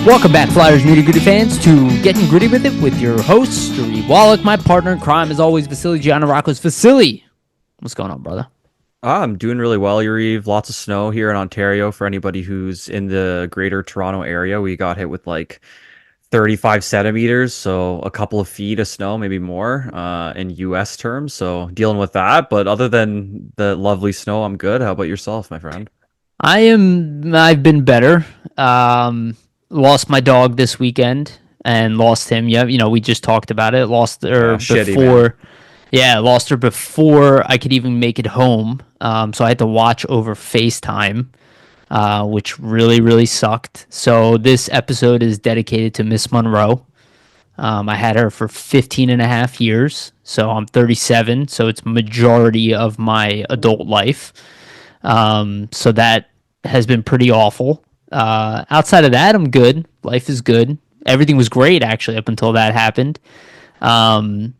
Welcome back, Flyers Nitty Gritty fans, to Getting Gritty with It with your host, Wolok, my partner in crime, as always, Vasili Gianarakos. Vasili, what's going on, brother? I'm doing really well, Yariv. Lots of snow here in Ontario for anybody who's in the greater Toronto area. We got hit with like 35 centimeters, so a couple of feet of snow, maybe more, in US terms. So dealing with that. But other than the lovely snow, I'm good. How about yourself, my friend? I've been better. Lost my dog this weekend and lost him. Yeah, we just talked about it. Lost her Shitty, before. man. Yeah, lost her before I could even make it home. So I had to watch over FaceTime, which really, really sucked. So this episode is dedicated to Miss Monroe. I had her for 15 and a half years. So I'm 37. So it's majority of my adult life. So that has been pretty awful. Outside of that, I'm good. Life is good. Everything was great, actually, up until that happened.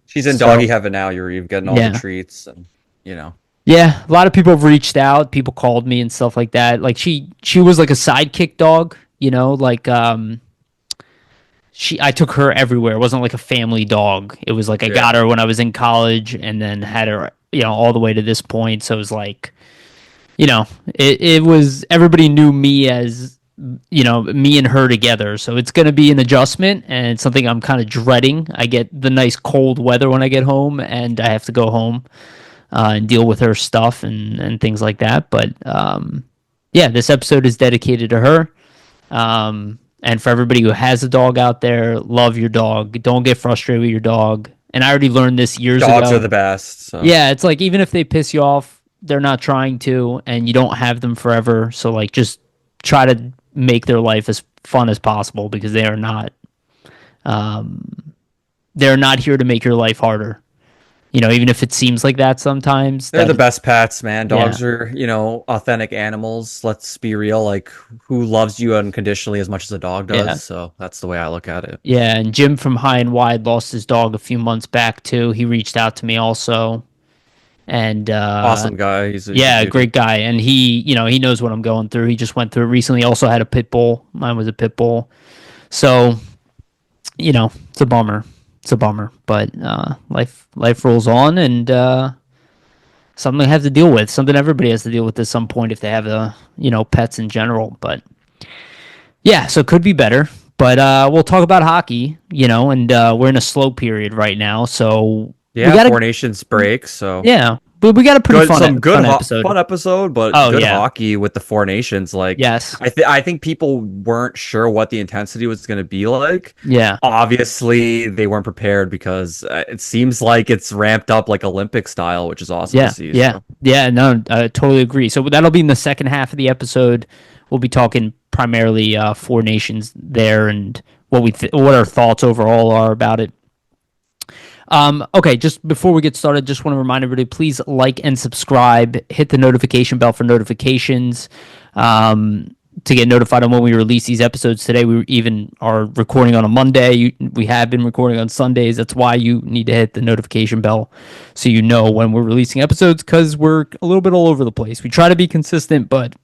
She's in doggy heaven now, Yariv, getting all the treats and. Yeah, a lot of people have reached out. People called me and stuff like that. Like she was like a sidekick dog, I took her everywhere. It wasn't like a family dog. It was like I got her when I was in college and then had her, all the way to this point. So it was like, it was, everybody knew me as, me and her together. So it's going to be an adjustment and it's something I'm kind of dreading. I get the nice cold weather when I get home and I have to go home and deal with her stuff and things like that. But this episode is dedicated to her. And for everybody who has a dog out there, love your dog. Don't get frustrated with your dog. And I already learned this years ago. Dogs are the best. So. Yeah, it's like even if they piss you off, they're not trying to, and you don't have them forever. So like just try to make their life as fun as possible because they're not here to make your life harder. Even if it seems like that sometimes. They're the best pets, man. Dogs are, authentic animals. Let's be real. Like, who loves you unconditionally as much as a dog does? Yeah. So that's the way I look at it. Yeah, and Jim from High and Wide lost his dog a few months back, too. He reached out to me also. And awesome guy. He's a great guy. And he knows what I'm going through. He just went through it recently. Also had a pit bull. Mine was a pit bull. So, it's a bummer. But life rolls on, and something I have to deal with. Something everybody has to deal with at some point if they have pets in general. But yeah, so it could be better. But we'll talk about hockey, and we're in a slow period right now. So yeah, Four Nations break. So yeah. But we got a pretty fun episode, but good hockey with the Four Nations. Like, yes, I think people weren't sure what the intensity was going to be like. Yeah, obviously they weren't prepared because it seems like it's ramped up like Olympic style, which is awesome to see. Yeah. No, I totally agree. So that'll be in the second half of the episode. We'll be talking primarily Four Nations there and what our thoughts overall are about it. Okay, just before we get started, just want to remind everybody, please like and subscribe, hit the notification bell for notifications, to get notified on when we release these episodes. Today, we even are recording on a Monday. We have been recording on Sundays. That's why you need to hit the notification bell so you know when we're releasing episodes, because we're a little bit all over the place. We try to be consistent, but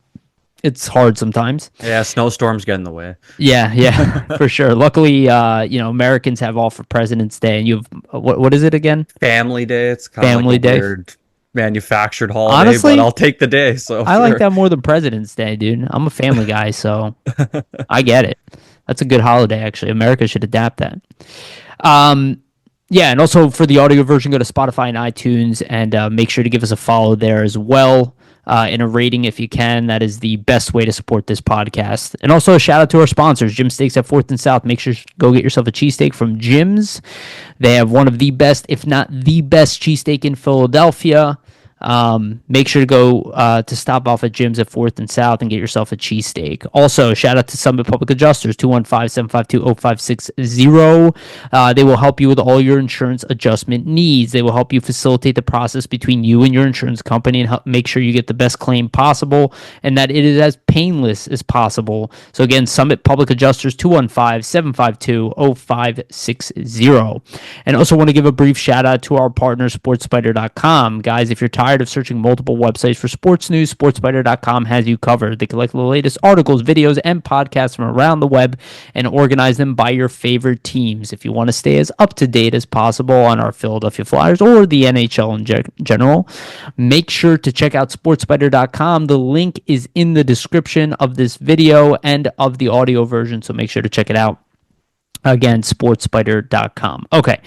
it's hard sometimes. Yeah, snowstorms get in the way. Yeah, for sure. Luckily, Americans have off for President's Day, and you have what is it again? Family Day. It's kind of like a weird manufactured holiday, honestly, but I'll take the day. So I like that more than President's Day, dude. I'm a family guy, so I get it. That's a good holiday, actually. America should adapt that. Yeah, and also for the audio version, go to Spotify and iTunes, and make sure to give us a follow there as well. And a rating if you can. That is the best way to support this podcast. And also a shout out to our sponsors, Jim Steaks at 4th and South. Make sure to go get yourself a cheesesteak from Jim's. They have one of the best, if not the best, cheesesteak in Philadelphia. Make sure to go to stop off at Jim's at 4th and South and get yourself a cheesesteak. Also, shout out to Summit Public Adjusters, 215-752-0560. They will help you with all your insurance adjustment needs. They will help you facilitate the process between you and your insurance company and help make sure you get the best claim possible and that it is as painless as possible. So again, Summit Public Adjusters, 215-752-0560. And also want to give a brief shout out to our partner, SportsSpider.com. Guys, if you're tired tired of searching multiple websites for sports news, SportsBiter.com has you covered. They collect the latest articles, videos, and podcasts from around the web and organize them by your favorite teams. If you want to stay as up to date as possible on our Philadelphia Flyers or the NHL in general, make sure to check out SportsBiter.com. The link is in the description of this video and of the audio version, so make sure to check it out. Again, SportsBiter.com. Okay,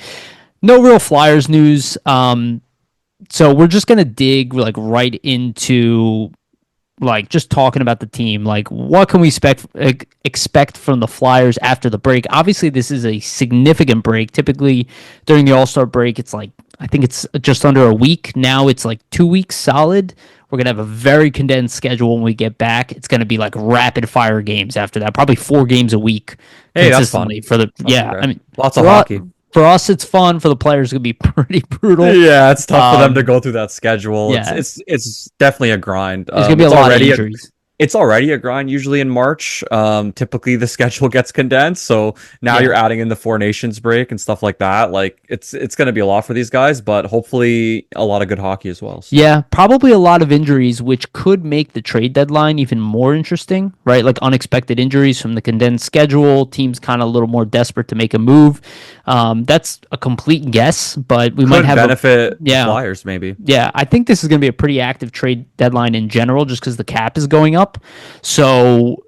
no real Flyers news. So we're just gonna dig like right into like just talking about the team. Like, what can we expect from the Flyers after the break? Obviously, this is a significant break. Typically, during the All-Star break, it's like I think it's just under a week. Now it's like 2 weeks solid. We're gonna have a very condensed schedule when we get back. It's gonna be like rapid fire games after that. Probably 4 games a week Hey, that's fun. consistently for the I mean, lots for of hockey. For us, it's fun. For the players, it's gonna be pretty brutal. Yeah, it's tough for them to go through that schedule. Yeah. It's definitely a grind. There's gonna be a lot of injuries. It's already a grind usually in March. Typically the schedule gets condensed, so now you're adding in the Four Nations break and stuff like that. Like it's going to be a lot for these guys, but hopefully a lot of good hockey as well. So. Yeah, probably a lot of injuries, which could make the trade deadline even more interesting, right? Like unexpected injuries from the condensed schedule, teams kind of a little more desperate to make a move. That's a complete guess, but we might have benefit the Flyers maybe. Yeah, I think this is going to be a pretty active trade deadline in general, just because the cap is going up. So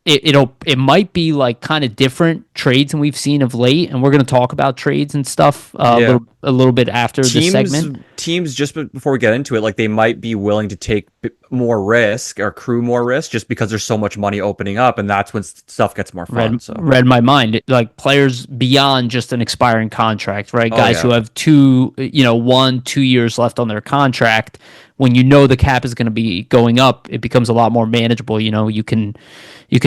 it might be like kind of different trades than we've seen of late, and we're going to talk about trades and stuff a little bit after this segment. Teams, just before we get into it, like they might be willing to take more risk or accrue more risk just because there's so much money opening up, and that's when stuff gets more fun. Read my mind. Like players beyond just an expiring contract, right? Guys who have 1-2 years left on their contract. When you know the cap is going to be going up, it becomes a lot more manageable. You can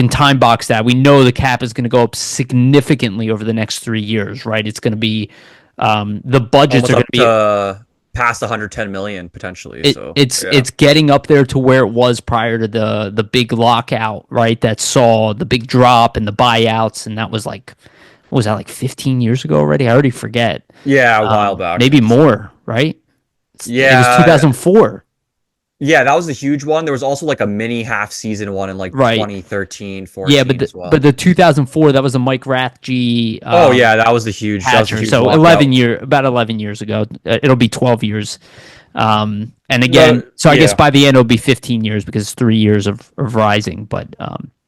time box that. We know the cap is going to go up significantly over the next 3 years, right? It's going to be the budgets almost are going to be past 110 million potentially. It's getting up there to where it was prior to the big lockout, right? That saw the big drop and the buyouts, and that was like, what was that, like 15 years ago already? I already forget. Yeah, a while back, maybe more, right? Yeah, it was 2004. Yeah, that was a huge one. There was also like a mini half season one in like 2013, 14. Yeah, but the 2004, that was a Mike Rathje. That was the huge. So about 11 years ago. It'll be 12 years. And again, I guess by the end it'll be 15 years because it's 3 years of rising. But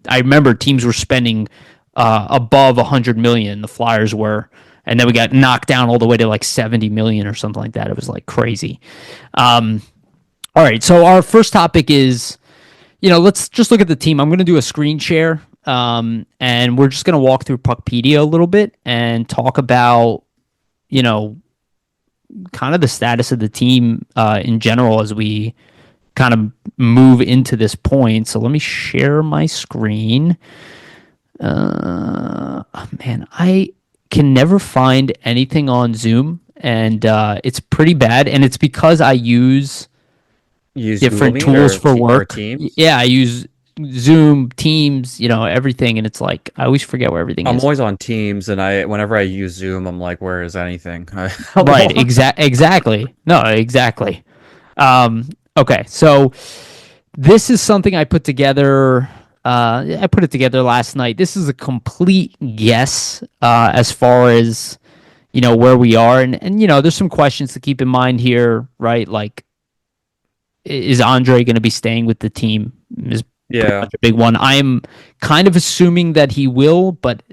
I remember teams were spending above 100 million. The Flyers were. And then we got knocked down all the way to like 70 million or something like that. It was like crazy. All right, so our first topic is, let's just look at the team. I'm going to do a screen share, and we're just going to walk through Puckpedia a little bit and talk about, kind of the status of the team in general as we kind of move into this point. So let me share my screen. Man, I can never find anything on Zoom, and it's pretty bad, and it's because I use different tools for work. Yeah, I use Zoom, Teams, everything, and it's like I always forget where everything is. I'm always on Teams, and whenever I use Zoom, I'm like, where is anything? Right, exactly. No, exactly. Okay, so this is something I put together. I put it together last night. This is a complete guess as far as where we are, and there's some questions to keep in mind here, right? Like, is Andre going to be staying with the team? Is a big one. I am kind of assuming that he will, but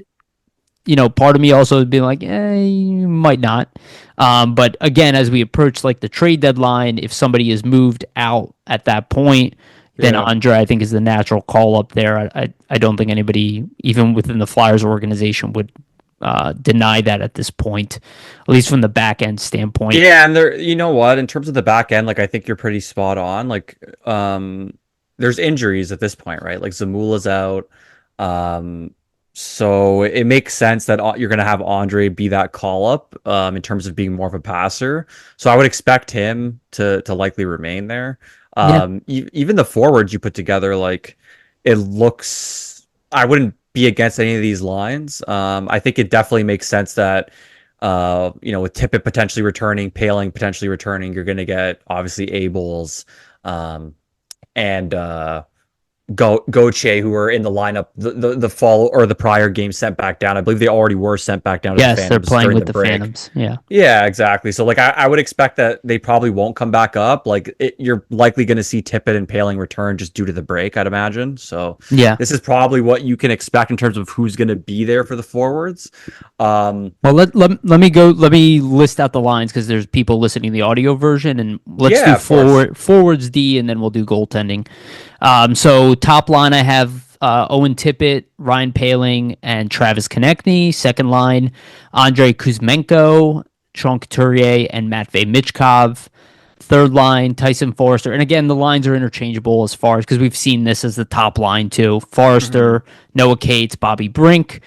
part of me also has been like, he might not. But again, as we approach like the trade deadline, if somebody is moved out at that point, then Andre, I think, is the natural call up there. I don't think anybody, even within the Flyers organization, would deny that at this point, at least from the back end standpoint. Yeah, and you know what? In terms of the back end, like I think you're pretty spot on. Like, there's injuries at this point, right? Like Zamula's out, so it makes sense that you're going to have Andre be that call up in terms of being more of a passer. So I would expect him to likely remain there. Even the forwards you put together, like it looks, I wouldn't be against any of these lines. I think it definitely makes sense that With Tippett potentially returning, Paling potentially returning, you're going to get obviously Abels, and Goche, who were in the lineup the fall or the prior game, sent back down. I believe they already were sent back down to the Yes, they're Phantoms playing during with the the break. Phantoms. Yeah. Yeah, exactly. So like I would expect that they probably won't come back up. You're likely going to see Tippett and Paling return just due to the break, I'd imagine. So Yeah. this is probably what you can expect in terms of who's going to be there for the forwards. Well, let me list out the lines because there's people listening to the audio version, and let's do Yeah, of course. forwards D, and then we'll do goaltending. So top line, I have Owen Tippett, Ryan Paling, and Travis Konechny. Second line, Andrei Kuzmenko, Sean Couturier, and Matvey Michkov. Third line, Tyson Forrester. And again, the lines are interchangeable as far as because we've seen this as the top line too. Mhm. Forrester, Noah Cates, Bobby Brink.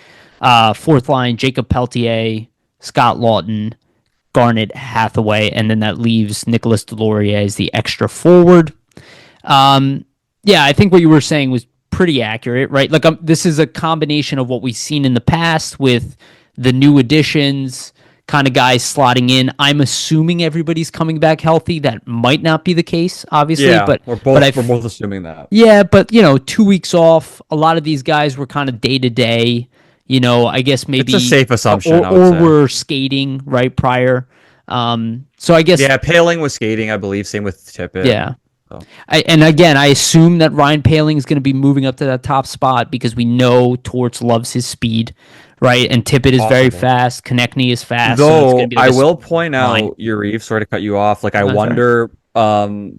Fourth line, Jacob Peltier, Scott Lawton, Garnet Hathaway. And then that leaves Nicholas Delorier as the extra forward. Yeah, I think what you were saying was pretty accurate, right? Like this is a combination of what we've seen in the past with the new additions, kind of guys slotting in. I'm assuming everybody's coming back healthy. That might not be the case, obviously, Yeah, but but I we're both assuming that. yeah, but 2 weeks off. A lot of these guys were kind of day to day. I guess It's a maybe safe assumption, or I would or say. were skating right prior. So I guess Yeah, Paling was skating, I believe. Same with Tippett. yeah. So And again, I assume that Ryan Paling is going to be moving up to that top spot because we know Torts loves his speed, right? And Tippett is very possible. fast. Konechny is fast, so it's going to Though be like I a will point line. out, Yariv, sorry to cut you off. Like I That's right. wonder,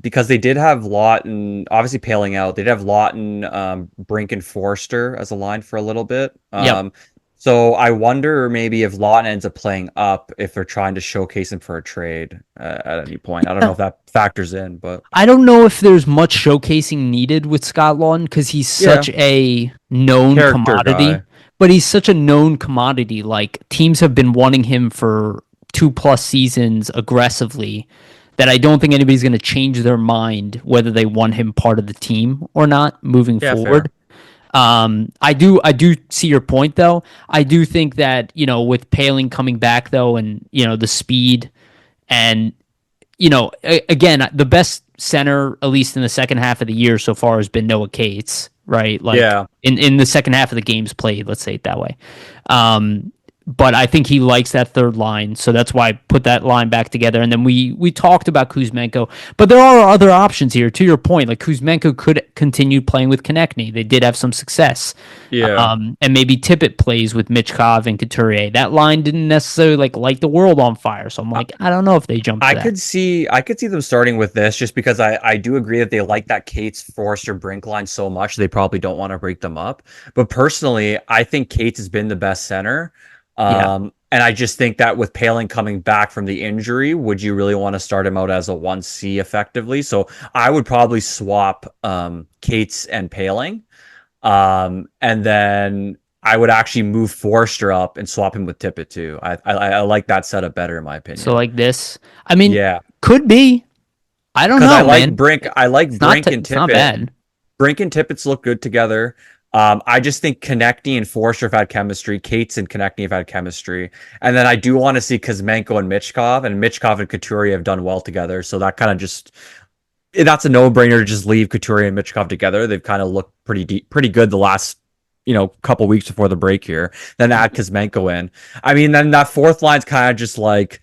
because they did have Lawton, obviously Paling out. They did have Lawton, Brink, and Forster as a line for a little bit. Yep. So I wonder maybe if Lawton ends up playing up if they're trying to showcase him for a trade at any point. I don't know Yeah. if that factors in, but I don't know if there's much showcasing needed with Scott Lawton because he's yeah, such a known character commodity. guy. But he's such a known commodity. Like teams have been wanting him for 2+ seasons aggressively that I don't think anybody's going to change their mind whether they want him part of the team or not moving Yeah, fair. forward. I do see your point though. I do think that with Paling coming back though, and the speed and again, the best center, at least in the second half of the year so far, has been Noah Cates, right? Like Yeah. in the second half of the games played, let's say it that way. Um, but I think he likes that third line, so that's why I put that line back together. And then we talked about Kuzmenko, but there are other options here. To your point, like Kuzmenko could continue playing with Konechny. They did have some success, Yeah. and maybe Tippett plays with Michkov and Couturier. That line didn't necessarily like light the world on fire, so I'm like, I don't know if they jump to that. I could see them starting with this just because I do agree that they like that Cates Forrester Brink line so much they probably don't want to break them up. But personally, I think Cates has been the best center. Yeah. And I just think that with Paling coming back from the injury, would you really want to start him out as a 1C effectively? So I would probably swap Cates and Paling. And then I would actually move Forrester up and swap him with Tippett too. I like that setup better in my So opinion. like this, I mean, Yeah. could be. I don't Because know, man. I like It's not Brink and it's not Tippett. bad. Brink and Tippett's look good together. I just think Konechny and Forster have had chemistry. Cates and Konechny have had chemistry. And then I do want to see Kuzmenko and Michkov and Couturier have done well together. So that kind of just that's a no-brainer to just leave Couturier and Michkov together. They've kind of looked pretty good the last couple weeks before the break here. Then add Kuzmenko in. I mean, then that fourth line's kind of just like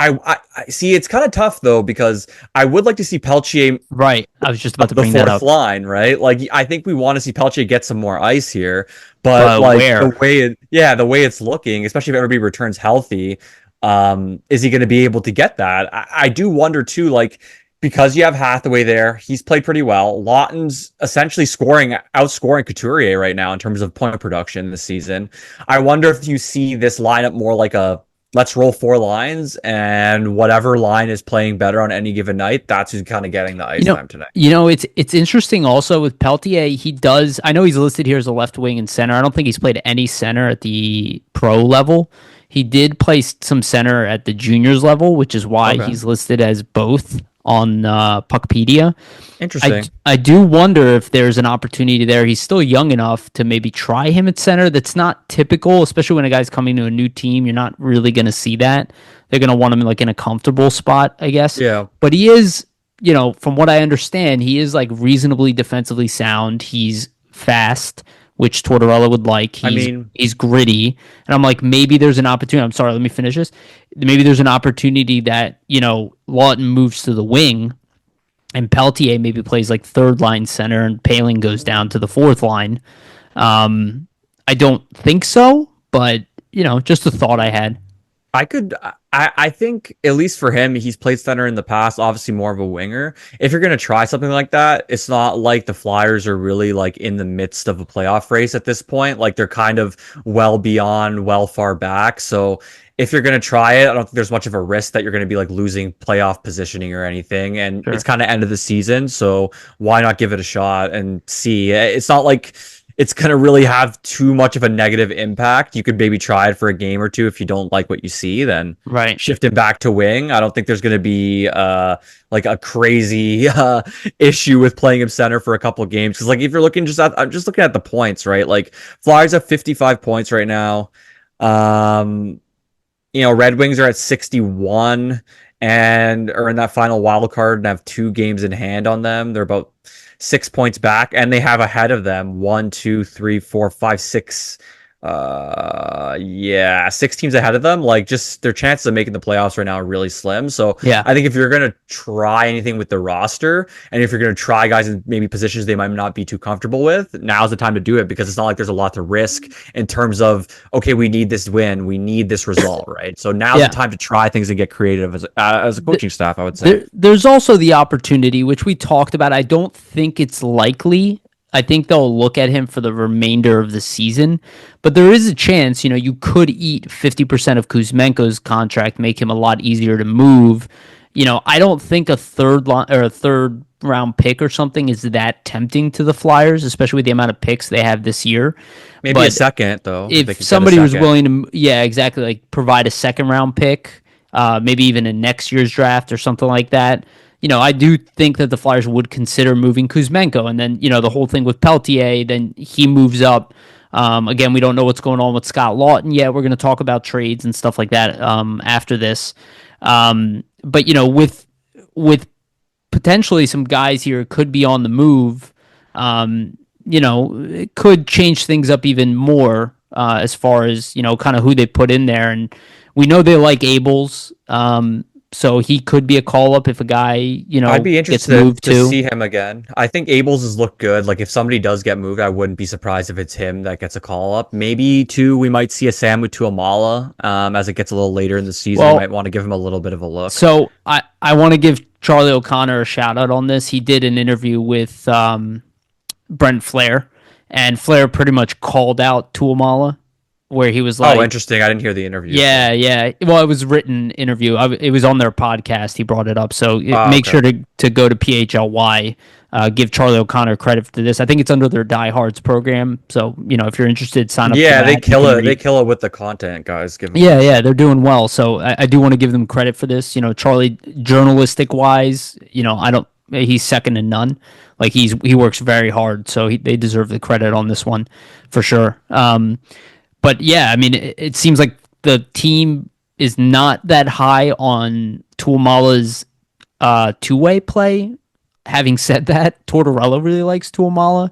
I see. It's kind of tough though because I would like to see Peltier Right. I was just about to the bring that fourth up. line, right? Like I think we want to see Peltier get some more ice here, but But like where? the way it's looking, especially if everybody returns healthy, is he going to be able to get that? I do wonder too, like because you have Hathaway there, he's played pretty well. Lawton's essentially outscoring Couturier right now in terms of point production this season. I wonder if you see this lineup more like a let's roll four lines and whatever line is playing better on any given night, that's who's kind of getting the You ice know, time tonight. it's interesting also with Peltier. He does. I know he's listed here as a left wing and center. I don't think he's played any center at the pro level. He did play some center at the juniors level, which is why Okay. he's listed as both. on Puckpedia. I Interesting. I do wonder if there's an opportunity there. He's still young enough to maybe try him at center. That's not typical, especially when a guy's coming to a new team. You're not really going to see that. They're going to want him like in a comfortable spot, I guess. Yeah. But he is, from what I understand, he is like reasonably defensively sound. He's fast, which Tortorella would like. I He's mean, he's gritty, and I'm like, maybe there's an opportunity. I'm sorry, let me finish this. Maybe there's an opportunity that Lawton moves to the wing, and Peltier maybe plays like third line center, and Paling goes down to the fourth line. I don't think so, but just a thought I had. I could. I think at least for him, he's played center in the past. Obviously, more of a winger. If you're gonna try something like that, it's not like the Flyers are really like in the midst of a playoff race at this point. Like they're kind of well far back. So if you're gonna try it, I don't think there's much of a risk that you're gonna be like losing playoff positioning or anything. And it's Sure. kind of end of the season, so why not give it a shot and see? It's not like it's going to really have too much of a negative impact. You could maybe try it for a game or two. If you don't like what you see, then Right. shift him back to wing. I don't think there's going to be like a crazy issue with playing him center for a couple of games. Because like if you're looking I'm just looking at the points, right? Like Flyers have 55 points right now. Um, Red Wings are at 61 and are in that final wild card and have 2 games in hand on them. They're about 6 points back, and they have ahead of them 1, 2, 3, 4, 5, 6. Yeah, 6 teams ahead of them. Like, just their chances of making the playoffs right now are really slim. So Yeah. I think if you're gonna try anything with the roster, and if you're gonna try guys in maybe positions they might not be too comfortable with, now's the time to do it because it's not like there's a lot to risk in terms of okay, we need this win, we need this result, right? So now's Yeah. the time to try things and get creative as a coaching staff, I would say. There's also the opportunity, which we talked about. I don't think it's likely. I think they'll look at him for the remainder of the season, but there is a chance, you could eat 50% of Kuzmenko's contract, make him a lot easier to move. I don't think a third round pick or something is that tempting to the Flyers, especially with the amount of picks they have this year. Maybe a But second though. They if could get a somebody was second. willing to, yeah, exactly, like provide a second round pick, maybe even in next year's draft or something like that. I do think that the Flyers would consider moving Kuzmenko, and then the whole thing with Peltier, then he moves up. Again, we don't know what's going on with Scott Lawton yet. We're going to talk about trades and stuff like that after this. But with potentially some guys here could be on the move. It could change things up even more as far as kind of who they put in there, and we know they like Abels. So he could be a call up if a guy, I'd be gets interested moved to to. see him again. I think Abels has looked good. Like if somebody does get moved, I wouldn't be surprised if it's him that gets a call up. Maybe too, we might see a Samu to Amala as it gets a little later in the season. We Well, might want to give him a little bit of a look. so I want to give Charlie O'Connor a shout out on this. He did an interview with Brent Flair, and Flair pretty much called out Tuamala, where he was like, Oh, interesting. I didn't hear the interview. yeah, yeah. Well, it was a written interview. It was on their podcast. He brought it up. So make Okay. sure to go to PHLY. Give Charlie O'Connor credit for this. I think it's under their Diehards program. So if you're interested, sign up. Yeah, for they that. kill You can it. They read. kill it with the content, guys. Give them. Yeah, yeah, they're doing well. So I do want to give them credit for this. Charlie, journalistic wise, I don't. He's second to none. Like he works very hard. So they deserve the credit on this one for sure. But yeah, I mean, it seems like the team is not that high on Tuamala's two-way play. Having said that, Tortorella really likes Tuamala,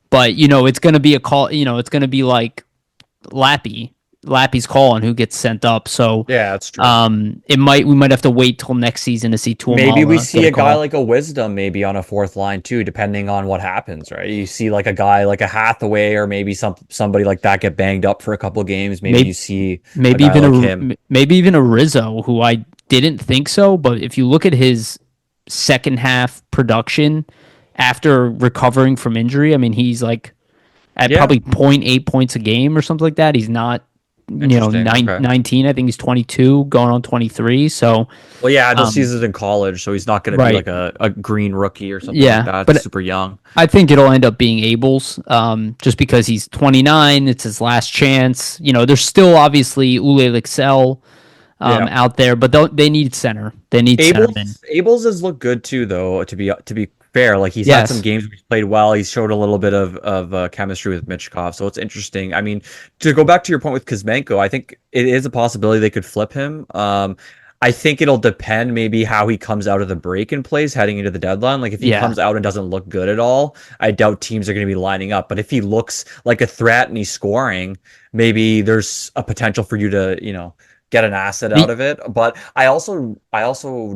but it's going to be a call. It's going to be like Lappy's call on who gets sent up. So Yeah, that's true. we might have to wait till next season to see Tuamala. Maybe we see get a guy call. like a Wisdom maybe on a fourth line too, depending on what happens, right? You see like a guy like a Hathaway or maybe somebody like that get banged up for a couple games. Maybe you see a guy like him. Maybe even a Rizzo, who I didn't think so, but if you look at his second half production after recovering from injury, I mean, he's like at Yeah, probably zero point 0.8 points a game or something like that. He's not, interesting. Okay. 19. I think he's 22, going on 23. So, Well, yeah, those um, seasons in college, so he's not going to be right. like a green rookie or something Yeah, like that. but Super young. I think it'll end up being Abel's, just because he's 29. It's his last chance. There's still obviously Ule Lixell, Yeah. out there, but they need center. They need centerman. Abel's has looked good too, though. To be fair, like he's had some Yes. games where he's played well. He's showed a little bit of chemistry with Michkov, so it's interesting. I mean, to go back to your point with Kuzmenko, I think it is a possibility they could flip him. I think it'll depend maybe how he comes out of the break and plays heading into the deadline. Like if he Yeah. comes out and doesn't look good at all, I doubt teams are going to be lining up. But if he looks like a threat and he's scoring, maybe there's a potential for you to, get an asset out The- of it. But I also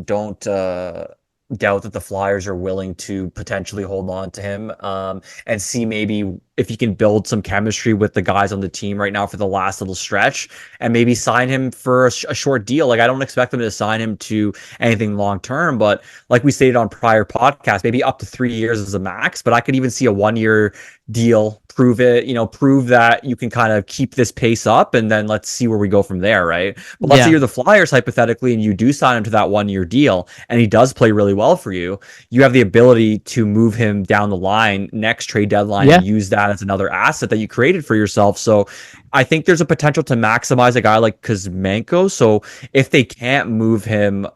don't doubt that the Flyers are willing to potentially hold on to him and see maybe if he can build some chemistry with the guys on the team right now for the last little stretch and maybe sign him for a short deal. Like I don't expect them to sign him to anything long term, but like we stated on prior podcasts, maybe up to 3 years is a max, but I could even see a 1 year deal, prove it, prove that you can kind of keep this pace up and then let's see where we go from there, right? But let's say yeah. you're the Flyers hypothetically and you do sign him to that 1 year deal and he does play really well for you. You have the ability to move him down the line next trade deadline Yeah. and use that as another asset that you created for yourself. So I think there's a potential to maximize a guy like Kuzmenko. So if they can't move him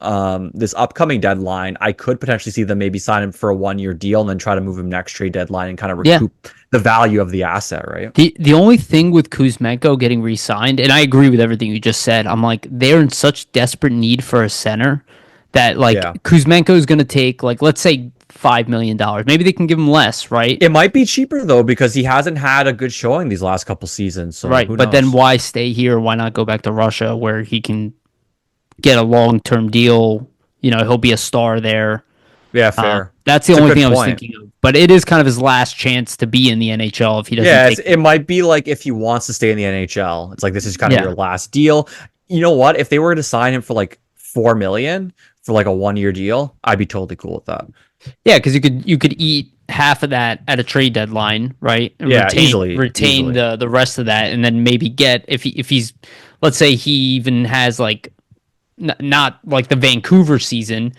this upcoming deadline, I could potentially see them maybe sign him for a 1 year deal and then try to move him next trade deadline and kind of Yeah. recoup the value of the asset, right? The only thing with Kuzmenko getting re-signed, and I agree with everything you just said, I'm like, they're in such desperate need for a center that like Yeah. Kuzmenko is going to take like, let's say $5 million. Maybe they can give him less, right? It might be cheaper though because he hasn't had a good showing these last couple seasons. So Right. who But then knows? why stay here? Why not go back to Russia where he can get a long-term deal? He'll be a star there. Yeah, fair. That's the It's a only good thing I was point. thinking of. But it is kind of his last chance to be in the NHL if he doesn't Yeah, take. it might be like if he wants to stay in the NHL, it's like this is kind of Yeah. your last deal. You know what? If they were to sign him for like 4 million for like a 1 year deal, I'd be totally cool with that. Yeah, because you could eat half of that at a trade deadline, right? And Yeah, retain easily. the rest of that, and then maybe get if he's, let's say he even has like not like the Vancouver season,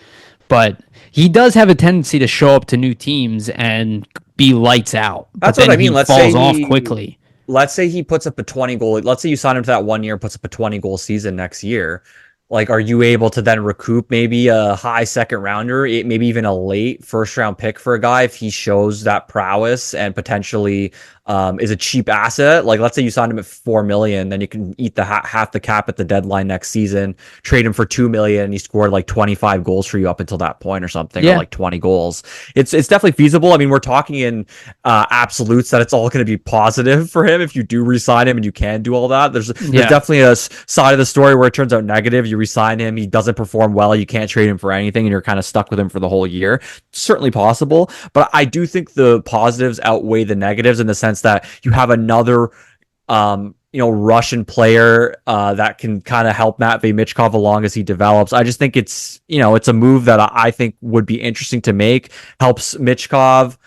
but he does have a tendency to show up to new teams and be lights out, but That's what then I mean. he falls off quickly. Let's say he puts up a 20 goal. Let's say you sign him to that 1 year, puts up a 20 goal season next year. Like, are you able to then recoup maybe a high second rounder, maybe even a late first round pick for a guy if he shows that prowess and potentially is a cheap asset? Like, let's say you signed him at 4 million, then you can eat the half the cap at the deadline next season, trade him for 2 million, and he scored like 25 goals for you up until that point or something, or Yeah, like 20 goals. It's definitely feasible. I mean, we're talking in absolutes that it's all going to be positive for him if you do re-sign him and you can do all that. There's yeah, definitely a side of the story where it turns out negative. You re-sign him, he doesn't perform well, you can't trade him for anything, and you're kind of stuck with him for the whole year. Certainly possible, but I do think the positives outweigh the negatives in the sense that you have another Russian player that can kind of help Matvei Michkov along as he develops. I just think it's a move that I think would be interesting to make. Helps Michkov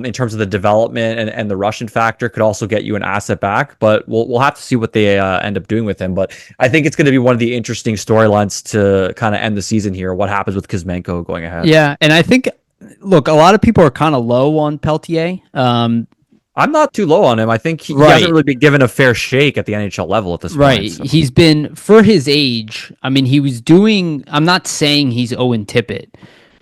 in terms of the development and the Russian factor. Could also get you an asset back, but we'll have to see what they end up doing with him. But I think it's going to be one of the interesting storylines to kind of end the season here. What happens with Kuzmenko going ahead? yeah. And I think, look, a lot of people are kind of low on Peltier. I'm not too low on him. I think he Right. hasn't really been given a fair shake at the NHL level at this Right. point. So. He's been, for his age, I mean, he was doing, I'm not saying he's Owen Tippett,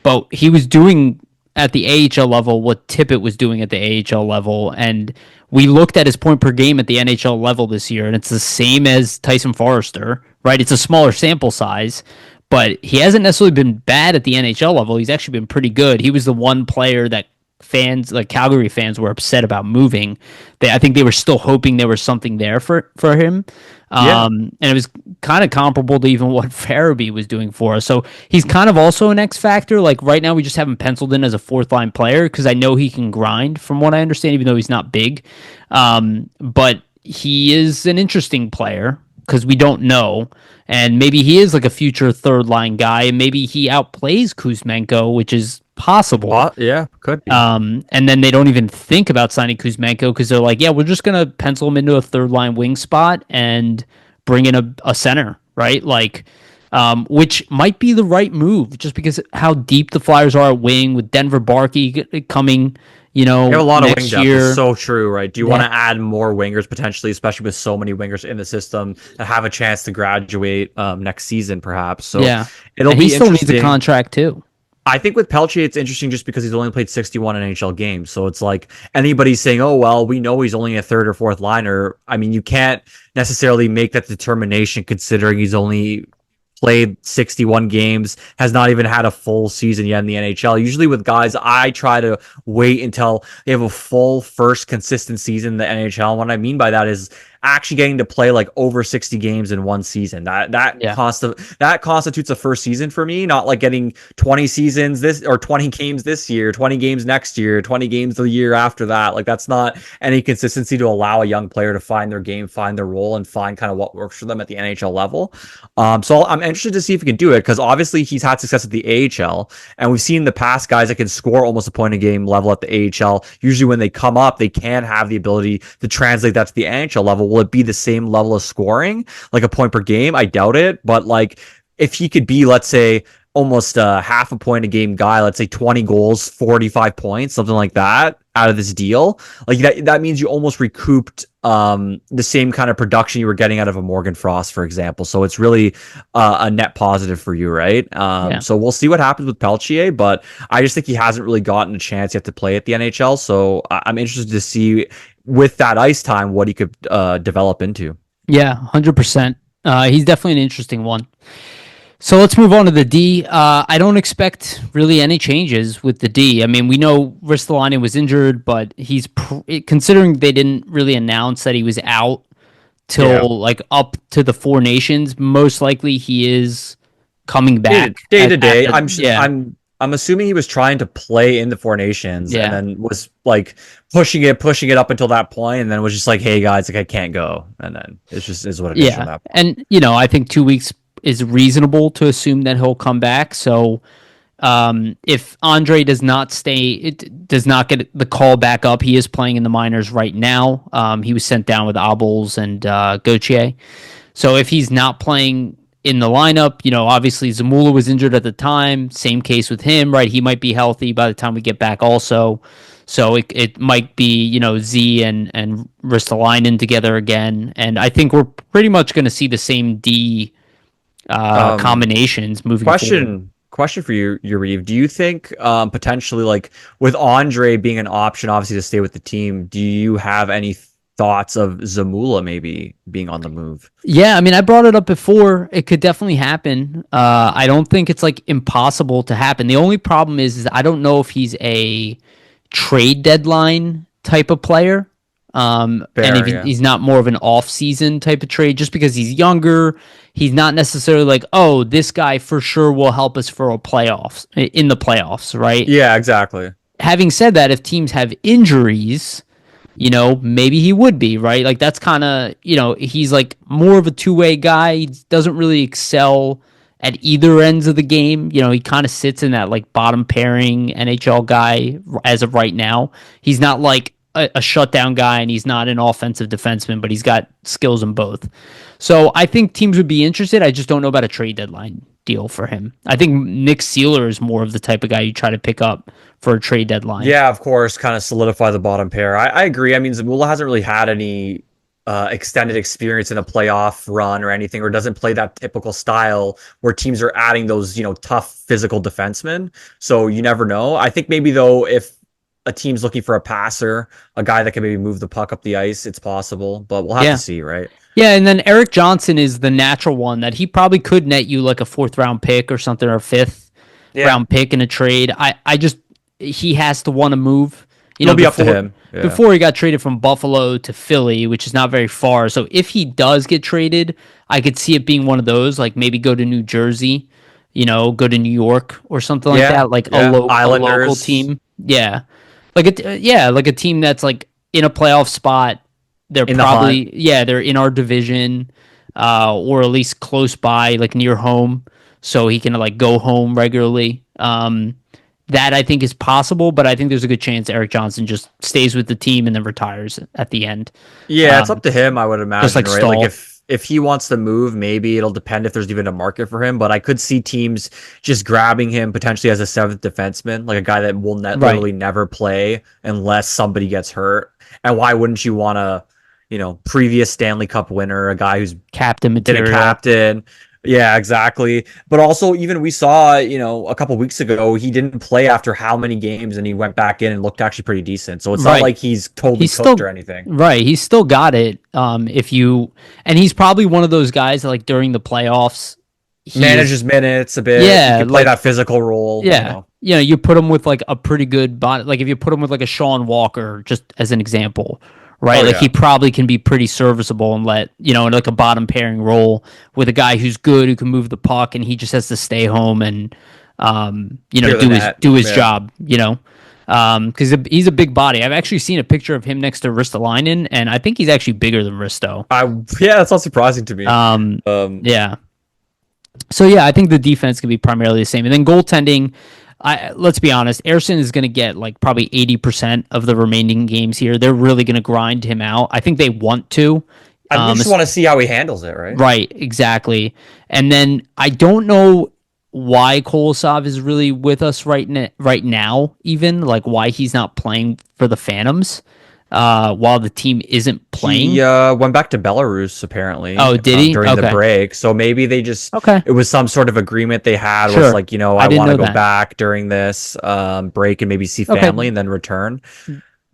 but he was doing at the AHL level what Tippett was doing at the AHL level. And we looked at his point per game at the NHL level this year, and it's the same as Tyson Forrester, right? It's a smaller sample size, but he hasn't necessarily been bad at the NHL level. He's actually been pretty good. He was the one player that fans, like Calgary fans, were upset about moving. I think they were still hoping there was something there for him. Yeah. And it was kind of comparable to even what Farabee was doing for us. So he's kind of also an X factor. Like right now, we just have him penciled in as a fourth line player because I know he can grind, from what I understand, even though he's not big. But he is an interesting player because we don't know. And maybe he is like a future third line guy, and maybe he outplays Kuzmenko, which is possible. Yeah, could be. And then they don't even think about signing Kuzmenko because they're like, yeah, we're just gonna pencil him into a third line wing spot and bring in a center, right? Like, which might be the right move just because how deep the Flyers are at wing with Denver Barkey coming, You have a lot of wing next depth. It's year. so true, right? Do you want That to add more wingers potentially, especially with so many wingers in the system that have a chance to graduate next season, perhaps? So Yeah, it'll and he be still needs a interesting. contract too. I think with Pelche, it's interesting just because he's only played 61 NHL games. So it's like anybody saying, oh, well, we know he's only a third or fourth liner. I mean, you can't necessarily make that determination considering he's only played 61 games, has not even had a full season yet in the NHL. Usually with guys, I try to wait until they have a full first consistent season in the NHL. And what I mean by that is actually getting to play like over 60 games in one season. Yeah, That constitutes a first season for me, not like getting 20 seasons this or 20 games this year, 20 games next year, 20 games the year after that. Like that's not any consistency to allow a young player to find their game, find their role, and find kind of what works for them at the NHL level. So I'm interested to see if he can do it because obviously he's had success at the AHL, and we've seen in the past guys that can score almost a point a game level at the AHL. Usually, when they come up, they can have the ability to translate that to the NHL level. Will it be the same level of scoring, like a point per game? I doubt it, but like if he could be, let's say, almost a half a point a game guy, let's say 20 goals, 45 points, something like that out of this deal. Like that means you almost recouped the same kind of production you were getting out of a Morgan Frost, for example. So it's really a net positive for you, right? yeah, So we'll see what happens with Peltier, but I just think he hasn't really gotten a chance yet to play at the NHL. So I'm interested to see with that ice time what he could develop into. yeah, 100%. He's definitely an interesting one. So let's move on to the D. I don't expect really any changes with the D. I mean, we know Ristolainen was injured, but considering they didn't really announce that he was out Yeah. till like up to the Four Nations. Most likely, he is coming back Day to at day. the yeah, I'm assuming he was trying to play in the Four Nations and yeah, then was like pushing it up until that point, and then was just like, "Hey guys, like I can't go," and then it's just is what it is from yeah. that point. And I think 2 weeks is reasonable to assume that he'll come back. So if Andre does not stay, it does not get the call back up. He is playing in the minors right now. He was sent down with Abels and Gauthier. So if he's not playing in the lineup, obviously Zamula was injured at the time. Same case with him, right? He might be healthy by the time we get back also. So it might be, Z and Ristolainen together again. And I think we're pretty much going to see the same D Um, combinations moving forward. question for you, Yariv. Do you think potentially like with Andre being an option, obviously to stay with the team, do you have any thoughts of Zamula maybe being on the move? Yeah, I mean, I brought it up before. It could definitely happen. I don't think it's like impossible to happen. The only problem is I don't know if he's a trade deadline type of player. And if Fair, yeah. he's not more of an off-season type of trade, just because he's younger, he's not necessarily like, oh, this guy for sure will help us for a playoffs in the playoffs, right? Yeah, exactly. Having said that, if teams have injuries, maybe he would be, right? Like that's kind of, he's like more of a two-way guy. He doesn't really excel at either ends of the game. He kind of sits in that like bottom pairing NHL guy as of right now. He's not like a shutdown guy and he's not an offensive defenseman, but he's got skills in both. So I think teams would be interested. I just don't know about a trade deadline deal for him. I think Nick Seeler is more of the type of guy you try to pick up for a trade deadline. Yeah, of course, kind of solidify the bottom pair. I agree. I mean, Zamula hasn't really had any extended experience in a playoff run or anything, or doesn't play that typical style where teams are adding those, tough physical defensemen. So you never know. I think maybe though, if a team's looking for a passer, a guy that can maybe move the puck up the ice, it's possible, but we'll have to Yeah. see, right? Yeah, and then Eric Johnson is the natural one that he probably could net you like a fourth round pick or something, or a fifth Yeah, round pick in a trade. I just he has to want to move. it'll be up to him. Yeah. Before he got traded from Buffalo to Philly, which is not very far. So if he does get traded, I could see it being one of those, like maybe go to New Jersey, go to New York or something like Yeah, that, like yeah. a local Islanders team. Yeah, like a team that's like in a playoff spot. They're in the hunt. probably they're in our division, or at least close by, like near home, so he can like go home regularly. That I think is possible, but I think there's a good chance Eric Johnson just stays with the team and then retires at the end. Yeah, it's Um, up to him, I would just imagine, like right? Like Stahl. if he wants to move, maybe it'll depend if there's even a market for him. But I could see teams just grabbing him potentially as a seventh defenseman, like a guy that will Right. literally never play unless somebody gets hurt. And why wouldn't you want to, previous Stanley Cup winner, a guy who's Captain been a material. captain? Yeah, exactly. But also, even we saw, a couple weeks ago, he didn't play after how many games, and he went back in and looked actually pretty decent. So it's not Right. like he's totally He's cooked or still anything. right. He's still got it. If you and he's probably one of those guys that, like, during the playoffs, he is Manages minutes a bit. He yeah, could play like that physical role, yeah. You put him with like a pretty good body. Like if you put him with like a Sean Walker, just as an example, right? Oh Like he yeah. probably can be pretty serviceable and in like a bottom pairing role with a guy who's good who can move the puck and he just has to stay home and Clear the net. do his Yeah. job, because he's a big body. I've actually seen a picture of him next to Ristolainen, and I think he's actually bigger than Risto. Yeah, that's not surprising to me. Um, Um, yeah. So yeah, I think the defense can be primarily the same, and then goaltending. Let's be honest, Ersson is going to get like probably 80% of the remaining games here. They're really going to grind him out. I think they want to. I just want to see how he handles it, right? Right, exactly. And then I don't know why Kolosov is really with us right now, even like why he's not playing for the Phantoms while the team isn't playing. He went back to Belarus apparently. Oh, did he? During the Okay. break? So maybe they just Okay. it was some sort of agreement they had where it's Sure. like, I I didn't want to know go that. back during this break and maybe see Okay. family and then return.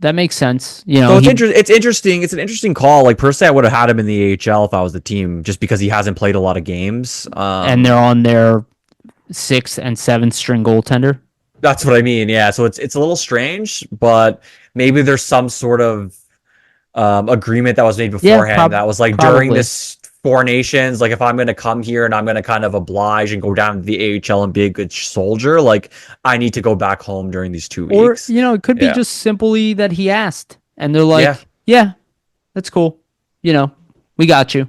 That makes sense. So it's interesting. It's an interesting call. Like personally, I would have had him in the AHL if I was the team, just because he hasn't played a lot of games. And they're on their sixth and seventh string goaltender. That's what I mean. Yeah. So it's a little strange, but maybe there's some sort of agreement that was made beforehand that was like during Probably. this Four Nations, like if I'm going to come here and I'm going to kind of oblige and go down to the AHL and be a good soldier, like I need to go back home during these 2 weeks. Or it could be Yeah. just simply that he asked and they're like, Yeah. yeah, that's cool. We got you.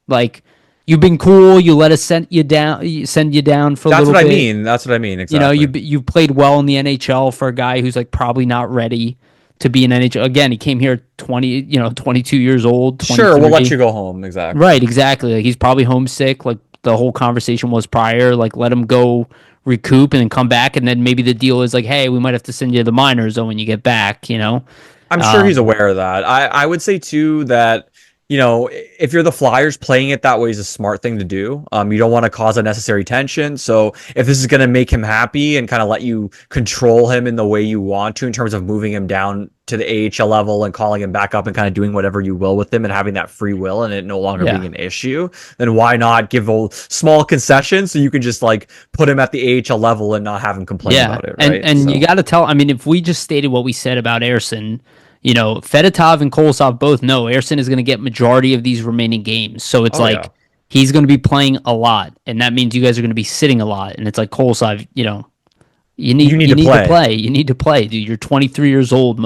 Like, you've been cool. You let us send you down for a That's little what I bit. mean. That's what I mean. Exactly. You played well in the NHL for a guy who's like probably not ready to be an NHL. Again, he came here 22 years old. Sure, we'll let 23. you go home. Exactly. Right, exactly. Like he's probably homesick. Like the whole conversation was prior. Like let him go recoup and then come back, and then maybe the deal is like, hey, we might have to send you to the minors though when you get back. I'm sure he's aware of that. I would say too that if you're the Flyers, playing it that way is a smart thing to do. You don't want to cause unnecessary tension. So if this is going to make him happy and kind of let you control him in the way you want to, in terms of moving him down to the AHL level and calling him back up and kind of doing whatever you will with him and having that free will and it no longer being an issue, then why not give a small concession so you can just like put him at the AHL level and not have him complain about it, right? And you got to tell. I mean, if we just stated what we said about Ersson, Fedotov and Kolosov both know Ersson is going to get majority of these remaining games. So it's like he's going to be playing a lot, and that means you guys are going to be sitting a lot. And it's like Kolosov, you need to play. You need to play, dude. You're 23 years old.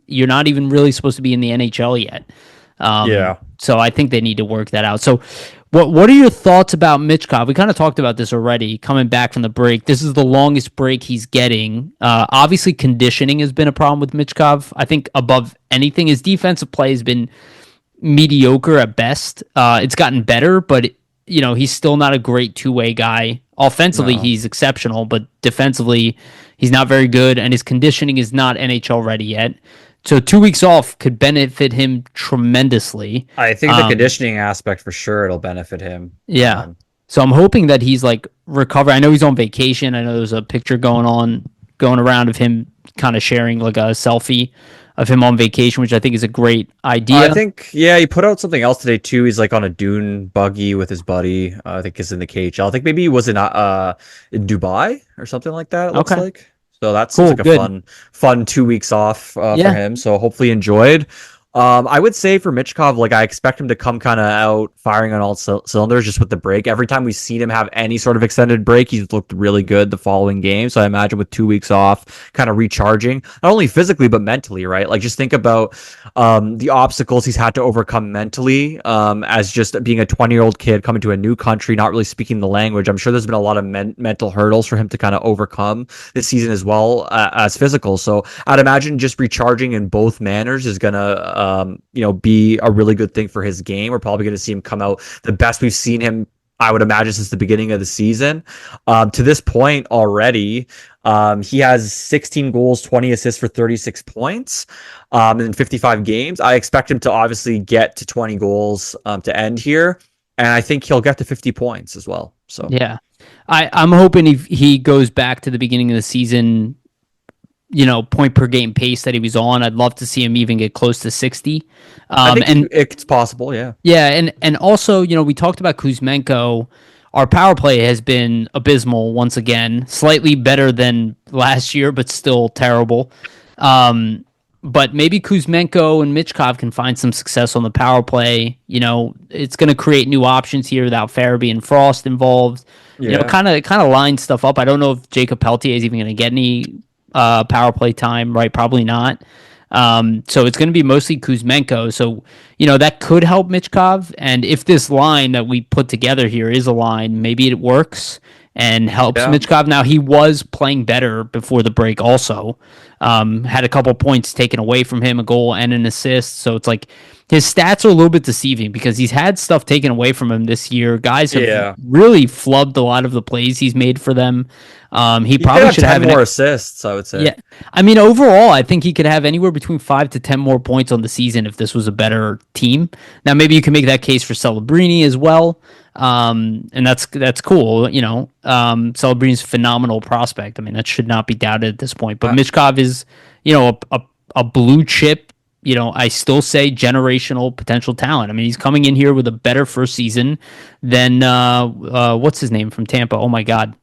You're not even really supposed to be in the NHL yet. So I think they need to work that out. So what are your thoughts about Michkov? We kind of talked about this already, coming back from the break. This is the longest break he's getting. Obviously, conditioning has been a problem with Michkov. I think above anything, his defensive play has been mediocre at best. It's gotten better, but he's still not a great two-way guy. Offensively, he's exceptional, but defensively, he's not very good, and his conditioning is not NHL ready yet. So 2 weeks off could benefit him tremendously. I think the conditioning aspect for sure it'll benefit him. Yeah. So I'm hoping that he's like recover. I know he's on vacation. I know there's a picture going around of him kind of sharing like a selfie of him on vacation, which I think is a great idea. I think, he put out something else today too. He's like on a dune buggy with his buddy. I think he's in the KHL. I think maybe he was in Dubai or something like that. It looks like. So that's cool, like a fun 2 weeks off for him. So hopefully enjoyed. I would say for Michkov, like I expect him to come kind of out firing on all cylinders just with the break. Every time we've seen him have any sort of extended break, he's looked really good the following game. So I imagine with 2 weeks off, kind of recharging, not only physically, but mentally, right? Like just think about the obstacles he's had to overcome mentally as just being a 20-year-old kid coming to a new country, not really speaking the language. I'm sure there's been a lot of mental hurdles for him to kind of overcome this season as well as physical. So I'd imagine just recharging in both manners is going to be a really good thing for his game. We're probably going to see him come out the best we've seen him, I would imagine, since the beginning of the season. To this point already, he has 16 goals, 20 assists for 36 points in 55 games. I expect him to obviously get to 20 goals to end here, and I think he'll get to 50 points as well. So Yeah. I'm hoping he goes back to the beginning of the season, point per game pace that he was on. I'd love to see him even get close to 60. I think it's possible, yeah. Yeah, and also, we talked about Kuzmenko. Our power play has been abysmal once again, slightly better than last year, but still terrible. But maybe Kuzmenko and Michkov can find some success on the power play. It's going to create new options here without Farabee and Frost involved. Yeah. Kind of line stuff up. I don't know if Jacob Peltier is even going to get any power play time, right? Probably not. So it's going to be mostly Kuzmenko. So, that could help Michkov. And if this line that we put together here is a line, maybe it works and helps Michkov. Now, he was playing better before the break also. Had a couple points taken away from him, a goal and an assist. So it's like his stats are a little bit deceiving because he's had stuff taken away from him this year. Guys have really flubbed a lot of the plays he's made for them. He probably should have 10 more assists, I would say. Yeah. I mean, overall, I think he could have anywhere between 5 to 10 more points on the season if this was a better team. Now, maybe you can make that case for Celebrini as well. And that's cool. Celebrini's a phenomenal prospect. I mean, that should not be doubted at this point. But Michkov is, a blue chip, I still say generational potential talent. I mean, he's coming in here with a better first season than what's his name from Tampa? Oh my God.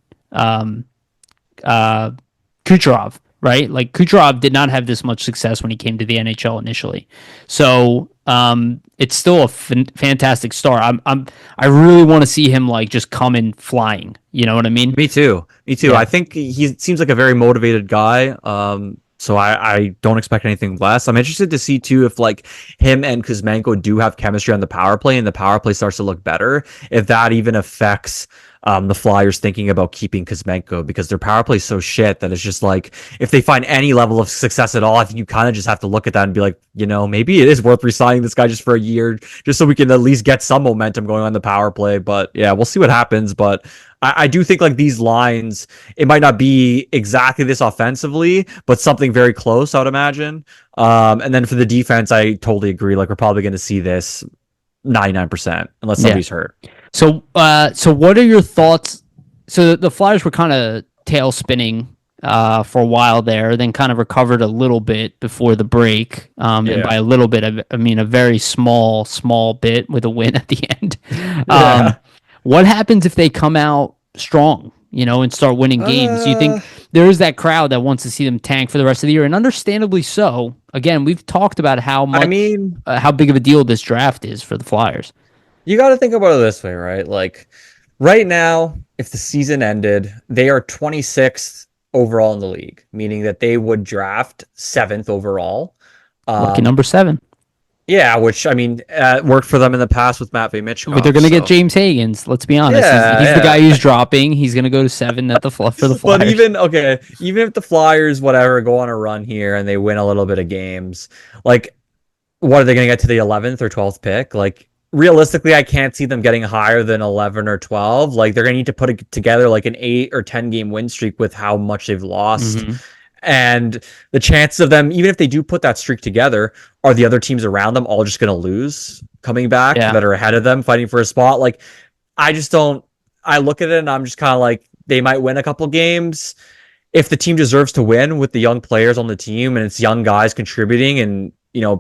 Kucherov, right? Like Kucherov did not have this much success when he came to the NHL initially. So it's still a fantastic start. I really want to see him like just come in flying. You know what I mean? Me too. Yeah. I think he seems like a very motivated guy. So I don't expect anything less. I'm interested to see too if like him and Kuzmenko do have chemistry on the power play and the power play starts to look better. If that even affects the Flyers thinking about keeping Kuzmenko, because their power play is so shit that it's just like if they find any level of success at all, I think you kind of just have to look at that and be like, maybe it is worth re-signing this guy just for a year, just so we can at least get some momentum going on the power play. But yeah, we'll see what happens. But I do think like these lines, it might not be exactly this offensively, but something very close, I would imagine. And then for the defense, I totally agree. Like we're probably going to see this 99% unless somebody's hurt. So what are your thoughts? So the Flyers were kind of tail spinning for a while there, then kind of recovered a little bit before the break. And by a little bit, I mean a very small bit with a win at the end. What happens if they come out strong, and start winning games? Do you think there is that crowd that wants to see them tank for the rest of the year? And understandably so. Again, we've talked about how much, how big of a deal this draft is for the Flyers. You got to think about it this way, right? Like right now, if the season ended, they are 26th overall in the league, meaning that they would draft 7th overall. Lucky number 7. Yeah, which, I mean, worked for them in the past with Matvei Michkov. But they're going to get James Higgins, let's be honest. He's the guy who's dropping. He's going to go to 7 for the Flyers. But even if the Flyers, whatever, go on a run here and they win a little bit of games, like, what are they going to get to the 11th or 12th pick? Like, realistically, I can't see them getting higher than 11 or 12. Like, they're going to need to put it together like an 8 or 10 game win streak with how much they've lost. Mm-hmm. And the chances of them, even if they do put that streak together, are the other teams around them all just going to lose coming back that are ahead of them fighting for a spot? Like, I just don't. I look at it and I'm just kind of like, they might win a couple games. If the team deserves to win with the young players on the team and it's young guys contributing and,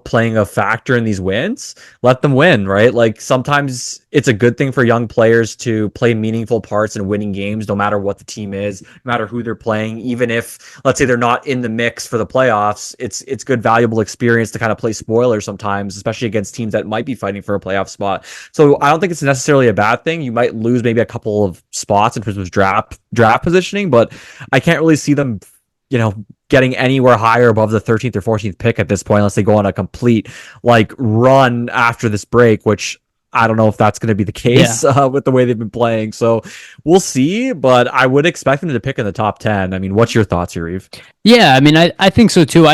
playing a factor in these wins, let them win, right? Like sometimes it's a good thing for young players to play meaningful parts in winning games, no matter what the team is, no matter who they're playing. Even if, let's say, they're not in the mix for the playoffs, it's good, valuable experience to kind of play spoiler sometimes, especially against teams that might be fighting for a playoff spot. So I don't think it's necessarily a bad thing. You might lose maybe a couple of spots in terms of draft positioning, but I can't really see them, getting anywhere higher above the 13th or 14th pick at this point, unless they go on a complete run after this break, which I don't know if that's going to be the case with the way they've been playing. So we'll see, but I would expect them to pick in the top 10. I mean, what's your thoughts, Yariv? Yeah, I mean, I think so too.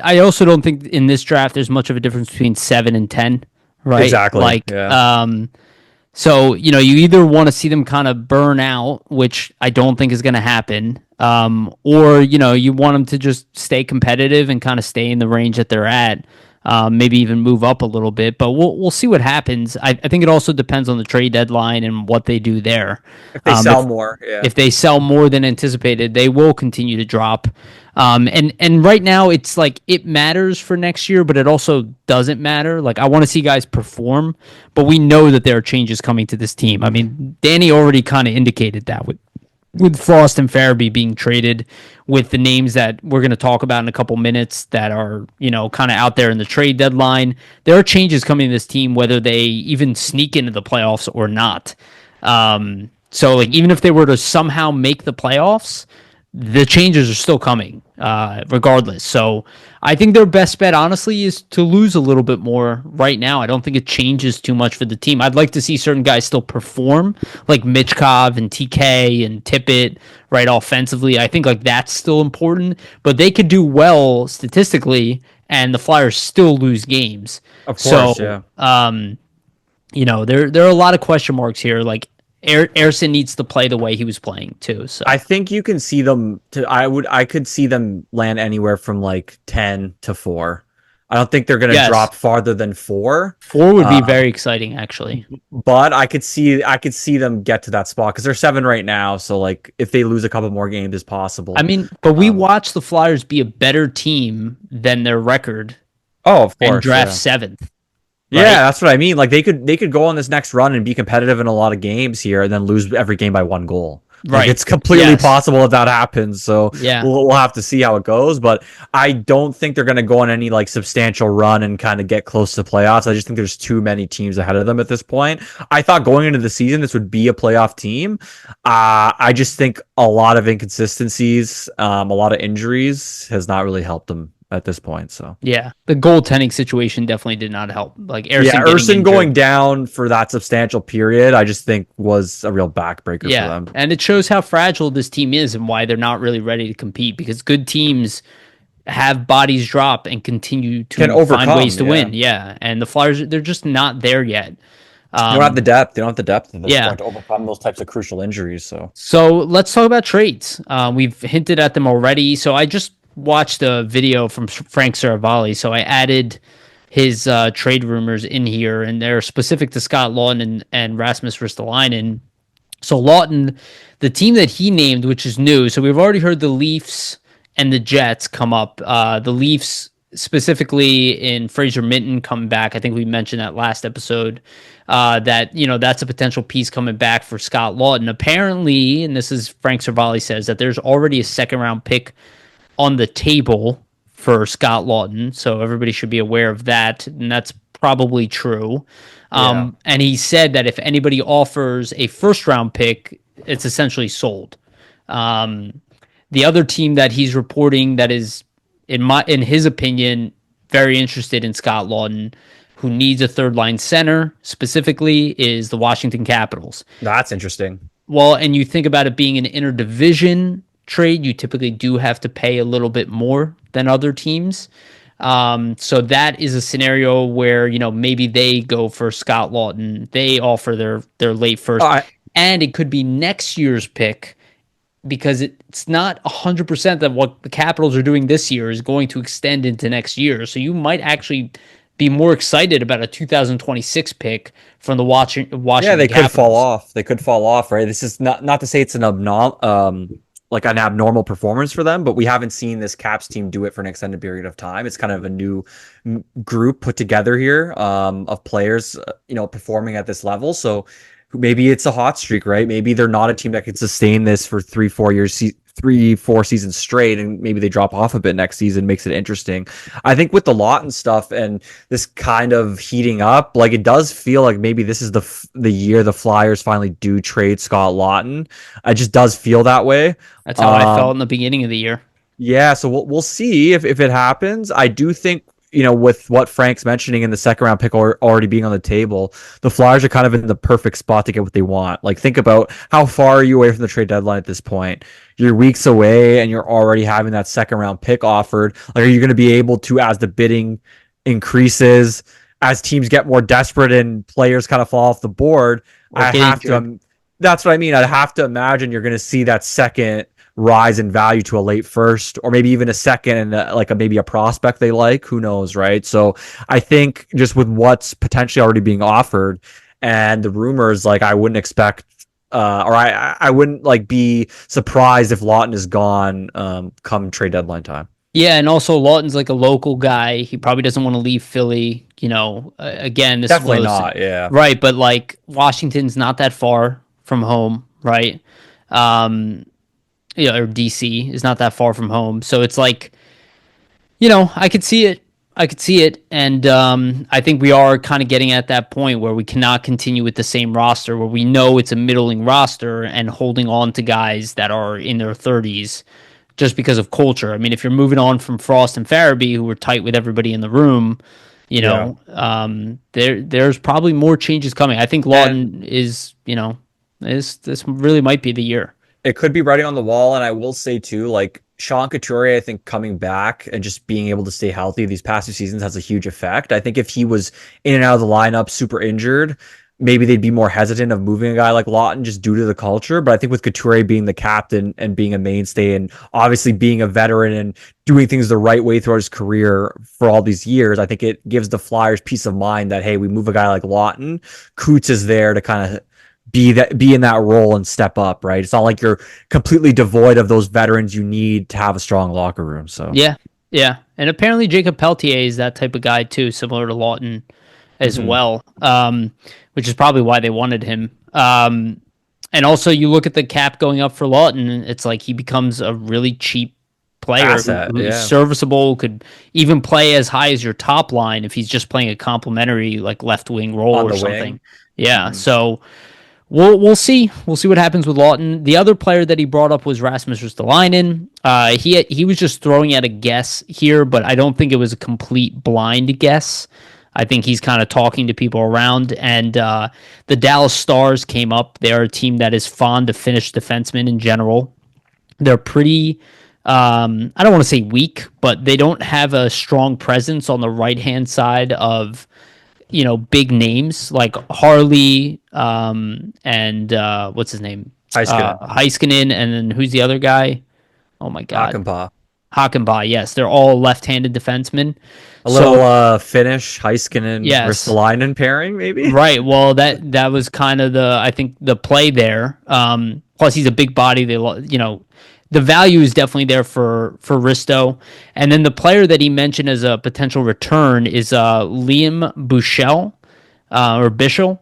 I also don't think in this draft there's much of a difference between 7 and 10, right? Exactly. Like, Yeah. so you either want to see them kind of burn out, which I don't think is going to happen, or you want them to just stay competitive and kind of stay in the range that they're at. Maybe even move up a little bit, but we'll see what happens. I think it also depends on the trade deadline and what they do there. If they If sell more, yeah. if they sell more than anticipated, they will continue to drop. And right now it's like it matters for next year, but it also doesn't matter. Like I want to see guys perform, but we know that there are changes coming to this team. I mean, Danny already kind of indicated that with Frost and Farabee being traded, with the names that we're going to talk about in a couple minutes that are, kind of out there in the trade deadline. There are changes coming to this team, whether they even sneak into the playoffs or not. So, like, even if they were to somehow make the playoffs, the changes are still coming, regardless. So I think their best bet, honestly, is to lose a little bit more right now. I don't think it changes too much for the team. I'd like to see certain guys still perform, like Michkov and TK and Tippett, right, offensively. I think, like, that's still important, but they could do well statistically, and the Flyers still lose games. Of So, course, yeah. there are a lot of question marks here. Like, Erson needs to play the way he was playing too. So I think you can see them I could see them land anywhere from like 10 to 4. I don't think they're going to drop farther than 4. 4 would be very exciting, actually. But I could see them get to that spot because they're 7 right now. So like if they lose a couple more games, it's possible. I mean, but we watched the Flyers be a better team than their record. Oh, of course, and draft 7th. Right? Yeah, that's what I mean. Like they could go on this next run and be competitive in a lot of games here, and then lose every game by 1 goal. Right, like it's completely possible if that happens. So yeah, we'll have to see how it goes. But I don't think they're going to go on any like substantial run and kind of get close to playoffs. I just think there's too many teams ahead of them at this point. I thought going into the season this would be a playoff team. I just think a lot of inconsistencies, a lot of injuries has not really helped them at this point. So yeah, the goaltending situation definitely did not help. Like Erson going down for that substantial period, I just think was a real backbreaker for them. And it shows how fragile this team is and why they're not really ready to compete, because good teams have bodies drop and continue to find ways to win. Yeah, and the Flyers, they're just not there yet. They don't have the depth. They don't have the depth at this point to overcome those types of crucial injuries. So let's talk about trades. We've hinted at them already. So I just watched a video from Frank Saravalli, so I added his trade rumors in here, and they're specific to Scott Laughton and Rasmus Ristolainen. So Laughton, the team that he named, which is new, so we've already heard the Leafs and the Jets come up. The Leafs specifically in Fraser Minton coming back. I think we mentioned that last episode, that that's a potential piece coming back for Scott Laughton. Apparently, and this is Frank Saravalli says, that there's already a 2nd-round pick on the table for Scott Laughton, so everybody should be aware of that, and that's probably true. And he said that if anybody offers a 1st-round pick, it's essentially sold. The other team that he's reporting that is, in his opinion, very interested in Scott Laughton, who needs a 3rd-line center specifically, is the Washington Capitals. That's interesting. Well, and you think about it being an interdivision trade, you typically do have to pay a little bit more than other teams. So that is a scenario where, maybe they go for Scott Laughton. They offer their late 1st. And it could be next year's pick, because it's not 100% that what the Capitals are doing this year is going to extend into next year. So you might actually be more excited about a 2026 pick from the Washington they Capitals. Could fall off, right? This is not to say it's an abnormal performance for them, but we haven't seen this Caps team do it for an extended period of time. It's kind of a new group put together here, of players, performing at this level. So maybe it's a hot streak, right? Maybe they're not a team that can sustain this for 3-4 seasons straight, and maybe they drop off a bit next season. Makes it interesting. I think with the Laughton stuff and this kind of heating up, like, it does feel like maybe this is the year the Flyers finally do trade Scott Laughton. It just does feel that way. That's how I felt in the beginning of the year. Yeah, so we'll see if it happens. I do think with what Frank's mentioning in the second round pick already being on the table, the Flyers are kind of in the perfect spot to get what they want. Like, think about how far are you away from the trade deadline at this point? You're weeks away and you're already having that second round pick offered. Like, are you going to be able to, as the bidding increases, as teams get more desperate and players kind of fall off the board? Or get injured. That's what I mean. I'd have to imagine you're going to see that second rise in value to a late first, or maybe even a second, and maybe a prospect they like. Who knows, right? So I think just with what's potentially already being offered and the rumors, like, I wouldn't expect, or I wouldn't like be surprised if Lawton is gone come trade deadline time. Yeah, and also Lawton's like a local guy. He probably doesn't want to leave Philly. Again, this Definitely was not. Yeah. right, but like Washington's not that far from home, right? Um, or DC is not that far from home, so it's like, I could see it. I could see it, and I think we are kind of getting at that point where we cannot continue with the same roster, where we know it's a middling roster and holding on to guys that are in their 30s just because of culture. I mean, if you're moving on from Frost and Farabee, who were tight with everybody in the room, there's probably more changes coming. I think Lawton this really might be the year. It could be writing on the wall, and I will say too, like, Sean Couturier, I think coming back and just being able to stay healthy these past 2 seasons has a huge effect. I think if he was in and out of the lineup super injured, maybe they'd be more hesitant of moving a guy like Lawton just due to the culture. But I think with Couturier being the captain and being a mainstay and obviously being a veteran and doing things the right way throughout his career for all these years, I think it gives the Flyers peace of mind that, hey, we move a guy like Lawton, Coots is there to kind of be in that role and step up, right? It's not like you're completely devoid of those veterans you need to have a strong locker room. So yeah, and apparently Jacob Peltier is that type of guy too, similar to Lawton as well, which is probably why they wanted him. And also, you look at the cap going up for Lawton, it's like he becomes a really cheap player who's serviceable, could even play as high as your top line if he's just playing a complimentary like left wing role or something. Wing. Yeah, so. We'll see. We'll see what happens with Lawton. The other player that he brought up was Rasmus Ristolainen. He was just throwing out a guess here, but I don't think it was a complete blind guess. I think he's kind of talking to people around. And the Dallas Stars came up. They're a team that is fond of Finnish defensemen in general. They're pretty, I don't want to say weak, but they don't have a strong presence on the right-hand side of big names like Harley and what's his name? Heiskanen, and then who's the other guy? Oh my God. Hakanpää, yes. They're all left-handed defensemen. A little Finnish, Heiskanen, Ristolainen pairing, maybe? Right. Well, that was kind of I think the play there. Plus, he's a big body. The value is definitely there for Risto. And then the player that he mentioned as a potential return is Liam Bushell, or Bishel.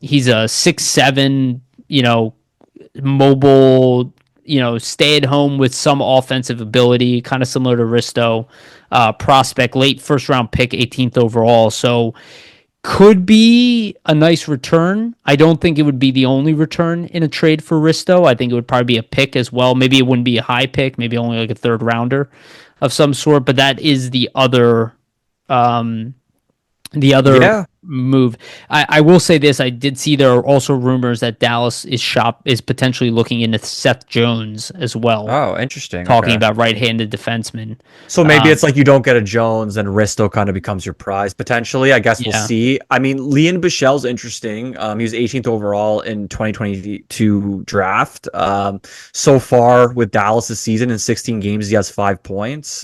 He's a 6'7", mobile, stay at home with some offensive ability, kind of similar to Risto. Prospect, late first round pick, 18th overall. So could be a nice return. I don't think it would be the only return in a trade for Risto. I think it would probably be a pick as well. Maybe it wouldn't be a high pick, maybe only like a third rounder of some sort, but that is the other move. I will say this. I did see there are also rumors that Dallas is potentially looking into Seth Jones as well. Oh, interesting. Talking about right-handed defensemen. So maybe it's like you don't get a Jones and Risto kind of becomes your prize potentially. I guess we'll see. I mean, Liam Bichel's interesting. He was 18th overall in 2022 draft. So far with Dallas this season in 16 games, he has 5 points.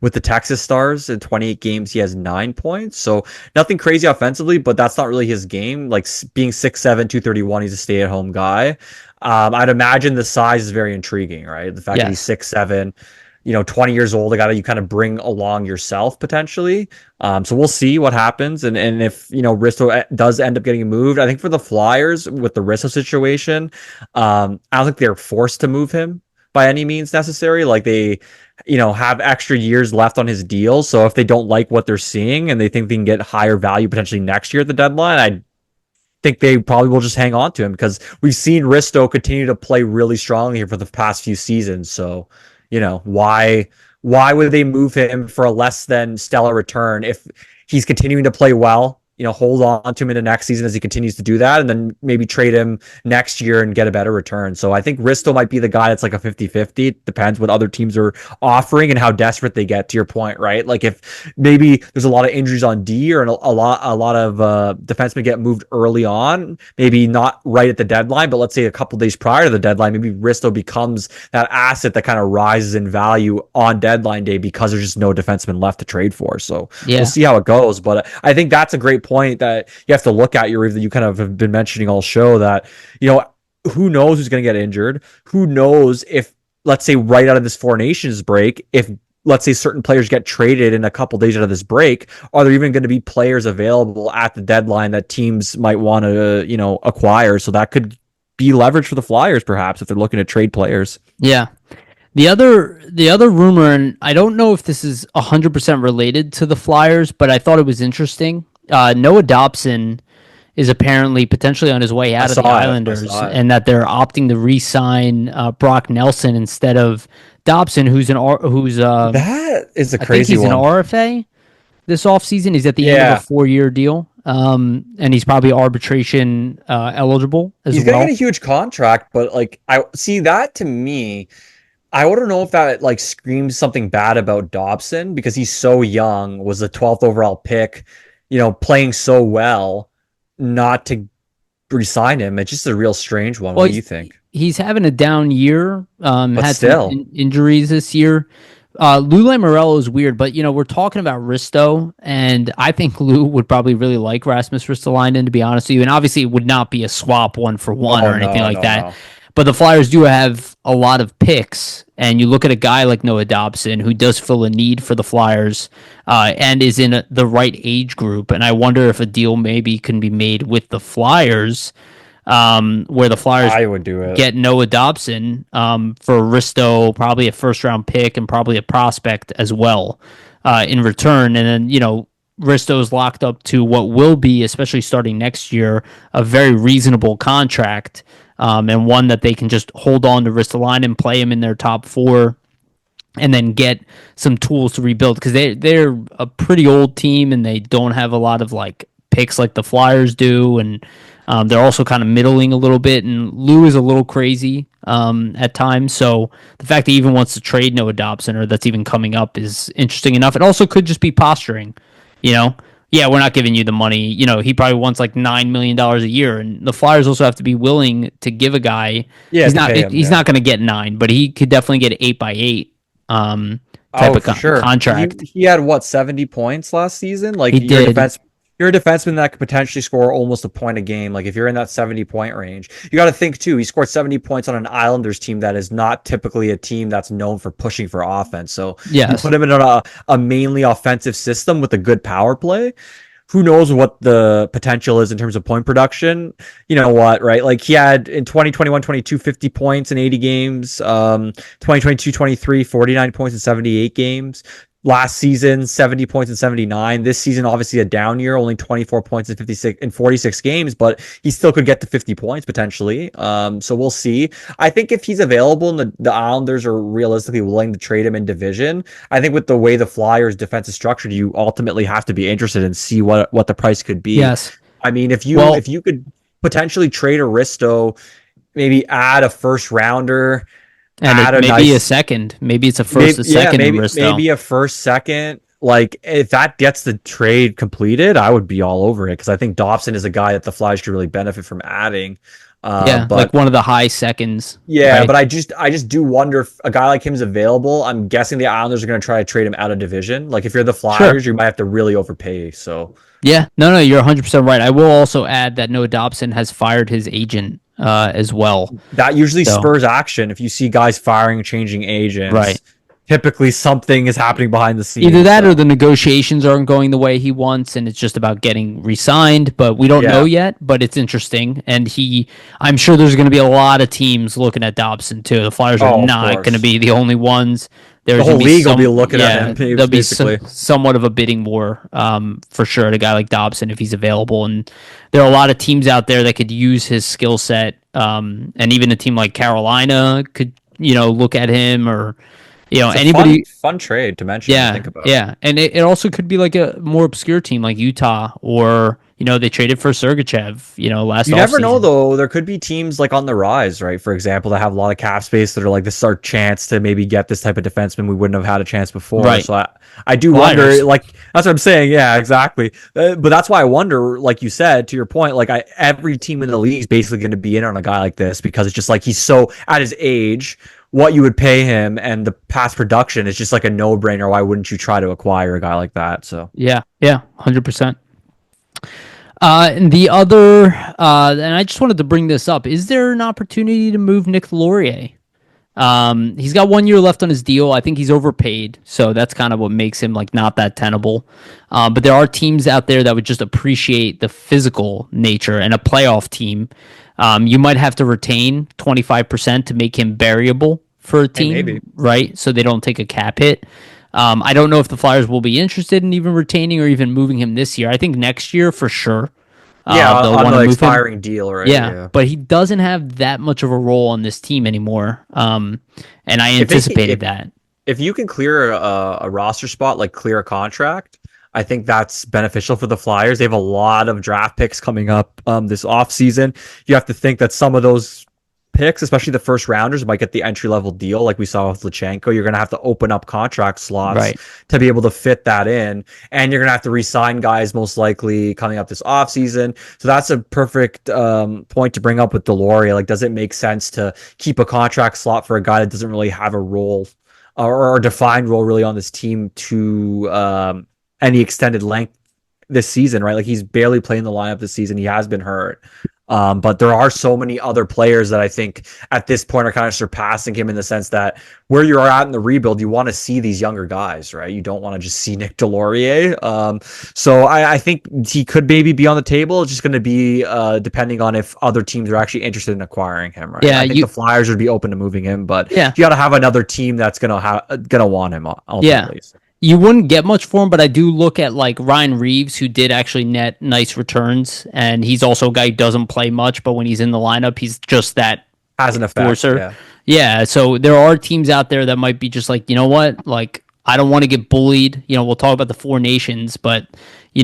With the Texas Stars in 28 games, he has 9 points. So nothing crazy offensively, but that's not really his game. Like being 6'7", 231, he's a stay-at-home guy. I'd imagine the size is very intriguing, right? The fact that he's 6'7", 20 years old, a guy that you kind of bring along yourself potentially. So we'll see what happens. And if, Risto does end up getting moved, I think for the Flyers with the Risto situation, I don't think they're forced to move him by any means necessary. Like they, have extra years left on his deal. So if they don't like what they're seeing and they think they can get higher value potentially next year at the deadline, I think they probably will just hang on to him because we've seen Risto continue to play really strongly here for the past few seasons. So, why Why would they move him for a less than stellar return if he's continuing to play well? Hold on to him into next season as he continues to do that, and then maybe trade him next year and get a better return. So I think Risto might be the guy that's like a 50-50. It depends what other teams are offering and how desperate they get, to your point, right? Like if maybe there's a lot of injuries on D, or a lot of defensemen get moved early on, maybe not right at the deadline, but let's say a couple days prior to the deadline, maybe Risto becomes that asset that kind of rises in value on deadline day because there's just no defenseman left to trade for. So we'll see how it goes. But I think that's a great point that you have to look at, Yariv, that you kind of have been mentioning all show, that who knows who's going to get injured, who knows if, let's say, right out of this Four Nations break, if let's say certain players get traded in a couple days out of this break, are there even going to be players available at the deadline that teams might want to acquire? So that could be leverage for the Flyers perhaps if they're looking to trade players. Yeah. The other rumor, and I don't know if this is 100% related to the Flyers, but I thought it was interesting. Noah Dobson is apparently potentially on his way out of the Islanders, and that they're opting to re-sign Brock Nelson instead of Dobson, who's that is a crazy one. He's an RFA this offseason. He's at the end of a 4-year deal, and he's probably arbitration eligible as well. He's gonna get a huge contract, but like I see that, to me, I don't know if that like screams something bad about Dobson because he's so young, was the 12th overall pick, playing so well, not to resign him. It's just a real strange one. What do you think? He's having a down year. Had still some injuries this year. Lou Lamoriello is weird, but we're talking about Risto, and I think Lou would probably really like Rasmus Ristolainen, to be honest with you. And obviously, it would not be a swap 1-for-1 or anything like that. No. But the Flyers do have a lot of picks, and you look at a guy like Noah Dobson, who does fill a need for the Flyers, and is in the right age group. And I wonder if a deal maybe can be made with the Flyers, where the Flyers get Noah Dobson for Risto, probably a first-round pick and probably a prospect as well in return. And then, Risto's locked up to what will be, especially starting next year, a very reasonable contract. And one that they can just hold on to Ristolainen, play him in their top 4, and then get some tools to rebuild, because they're a pretty old team and they don't have a lot of like picks like the Flyers do, and they're also kind of middling a little bit. And Lou is a little crazy at times, so the fact that he even wants to trade Noah Dobson, or that's even coming up, is interesting enough. It also could just be posturing, Yeah, we're not giving you the money. He probably wants like $9 million a year, and the Flyers also have to be willing to give a guy. Yeah, he's not going to get 9, but he could definitely get 8x8 type of contract. He had 70 points last season. Like, he did. You're a defenseman that could potentially score almost a point a game. Like, if you're in that 70-point range, you got to think too. He scored 70 points on an Islanders team that is not typically a team that's known for pushing for offense. So you put him in a mainly offensive system with a good power play. Who knows what the potential is in terms of point production? You know what, right? Like, he had in 2021-22 50 points in 80 games. 2022-23 49 points in 78 games. Last season, 70 points in 79. This season, obviously a down year, only 24 points in 46 games, but he still could get to 50 points potentially. So we'll see. I think if he's available and the Islanders are realistically willing to trade him in division, I think with the way the Flyers defense is structured, you ultimately have to be interested and see what the price could be. Yes. I mean, if you could potentially trade Aristo, maybe add a first rounder, and maybe a second. Maybe it's a first, a second. Maybe a first, second. Like, if that gets the trade completed, I would be all over it, because I think Dobson is a guy that the Flyers could really benefit from adding. But like one of the high seconds. Yeah, right? But I just do wonder if a guy like him is available. I'm guessing the Islanders are going to try to trade him out of division. Like, if you're the Flyers, you might have to really overpay. So yeah, no, you're 100% right. I will also add that Noah Dobson has fired his agent as well. That usually spurs action. If you see guys firing, changing agents, right? Typically something is happening behind the scenes. Either that or the negotiations aren't going the way he wants, and it's just about getting re-signed, but we don't know yet. But it's interesting, and I'm sure there's going to be a lot of teams looking at Dobson too. The Flyers are not going to be the only ones. The whole league will be looking at him. There'll be somewhat of a bidding war, for sure, to a guy like Dobson if he's available. And there are a lot of teams out there that could use his skill set, and even a team like Carolina could, look at him, or It's a Anybody. fun trade to mention and Yeah, think about. yeah, and it also could be like a more obscure team like Utah, or they traded for Sergachev, last You never know, offseason. though. There could be teams like on the rise, right? For example, that have a lot of cap space that are like, this is our chance to maybe get this type of defenseman we wouldn't have had a chance before. Right, So I do wonder, Flyers. like, that's what I'm saying. Yeah, exactly. But that's why I wonder, like you said, to your point, like, every team in the league is basically going to be in on a guy like this because it's just like he's so at his age, what you would pay him and the past production is just like a no brainer. Why wouldn't you try to acquire a guy like that? So, Yeah, yeah, 100%. And the other, and I just wanted to bring this up. Is there an opportunity to move Nick Laurier? He's got 1 year left on his deal. I think he's overpaid, so that's kind of what makes him like not that tenable. But there are teams out there that would just appreciate the physical nature, and a playoff team. You might have to retain 25% to make him variable for a hey, team, maybe. right? So they don't take a cap hit. I don't know if the Flyers will be interested in even retaining or even moving him this year. I think next year for sure. Yeah, They'll on want the to move him. expiring deal, right? Yeah, Yeah. but he doesn't have that much of a role on this team anymore. And I If they anticipated that. if you can clear a roster spot, like clear a contract, I think that's beneficial for the Flyers. They have a lot of draft picks coming up this offseason. You have to think that some of those picks, especially the first rounders, might get the entry level deal like we saw with Lachenko. You're going to have to open up contract slots Right. to be able to fit that in. And you're going to have to re-sign guys most likely coming up this offseason. So that's a perfect point to bring up with Deloria. Like, does it make sense to keep a contract slot for a guy that doesn't really have a role or a defined role really on this team to any extended length this season, right? Like, he's barely playing the lineup this season. He has been hurt. But there are so many other players that I think at this point are kind of surpassing him in the sense that where you're at in the rebuild, you want to see these younger guys, right? You don't want to just see Nick Deslauriers. So I think he could maybe be on the table. It's just going to be depending on if other teams are actually interested in acquiring him, right? Yeah, I think the Flyers would be open to moving him, but yeah, you got to have another team that's gonna want him yeah. ultimately. You wouldn't get much for him, but I do look at like Ryan Reeves, who did actually net nice returns, and he's also a guy who doesn't play much, but when he's in the lineup, he's just that Has an effect, forcer. yeah. Yeah, so there are teams out there that might be just like, you know what, like I don't want to get bullied. We'll talk about the four nations, but Hey,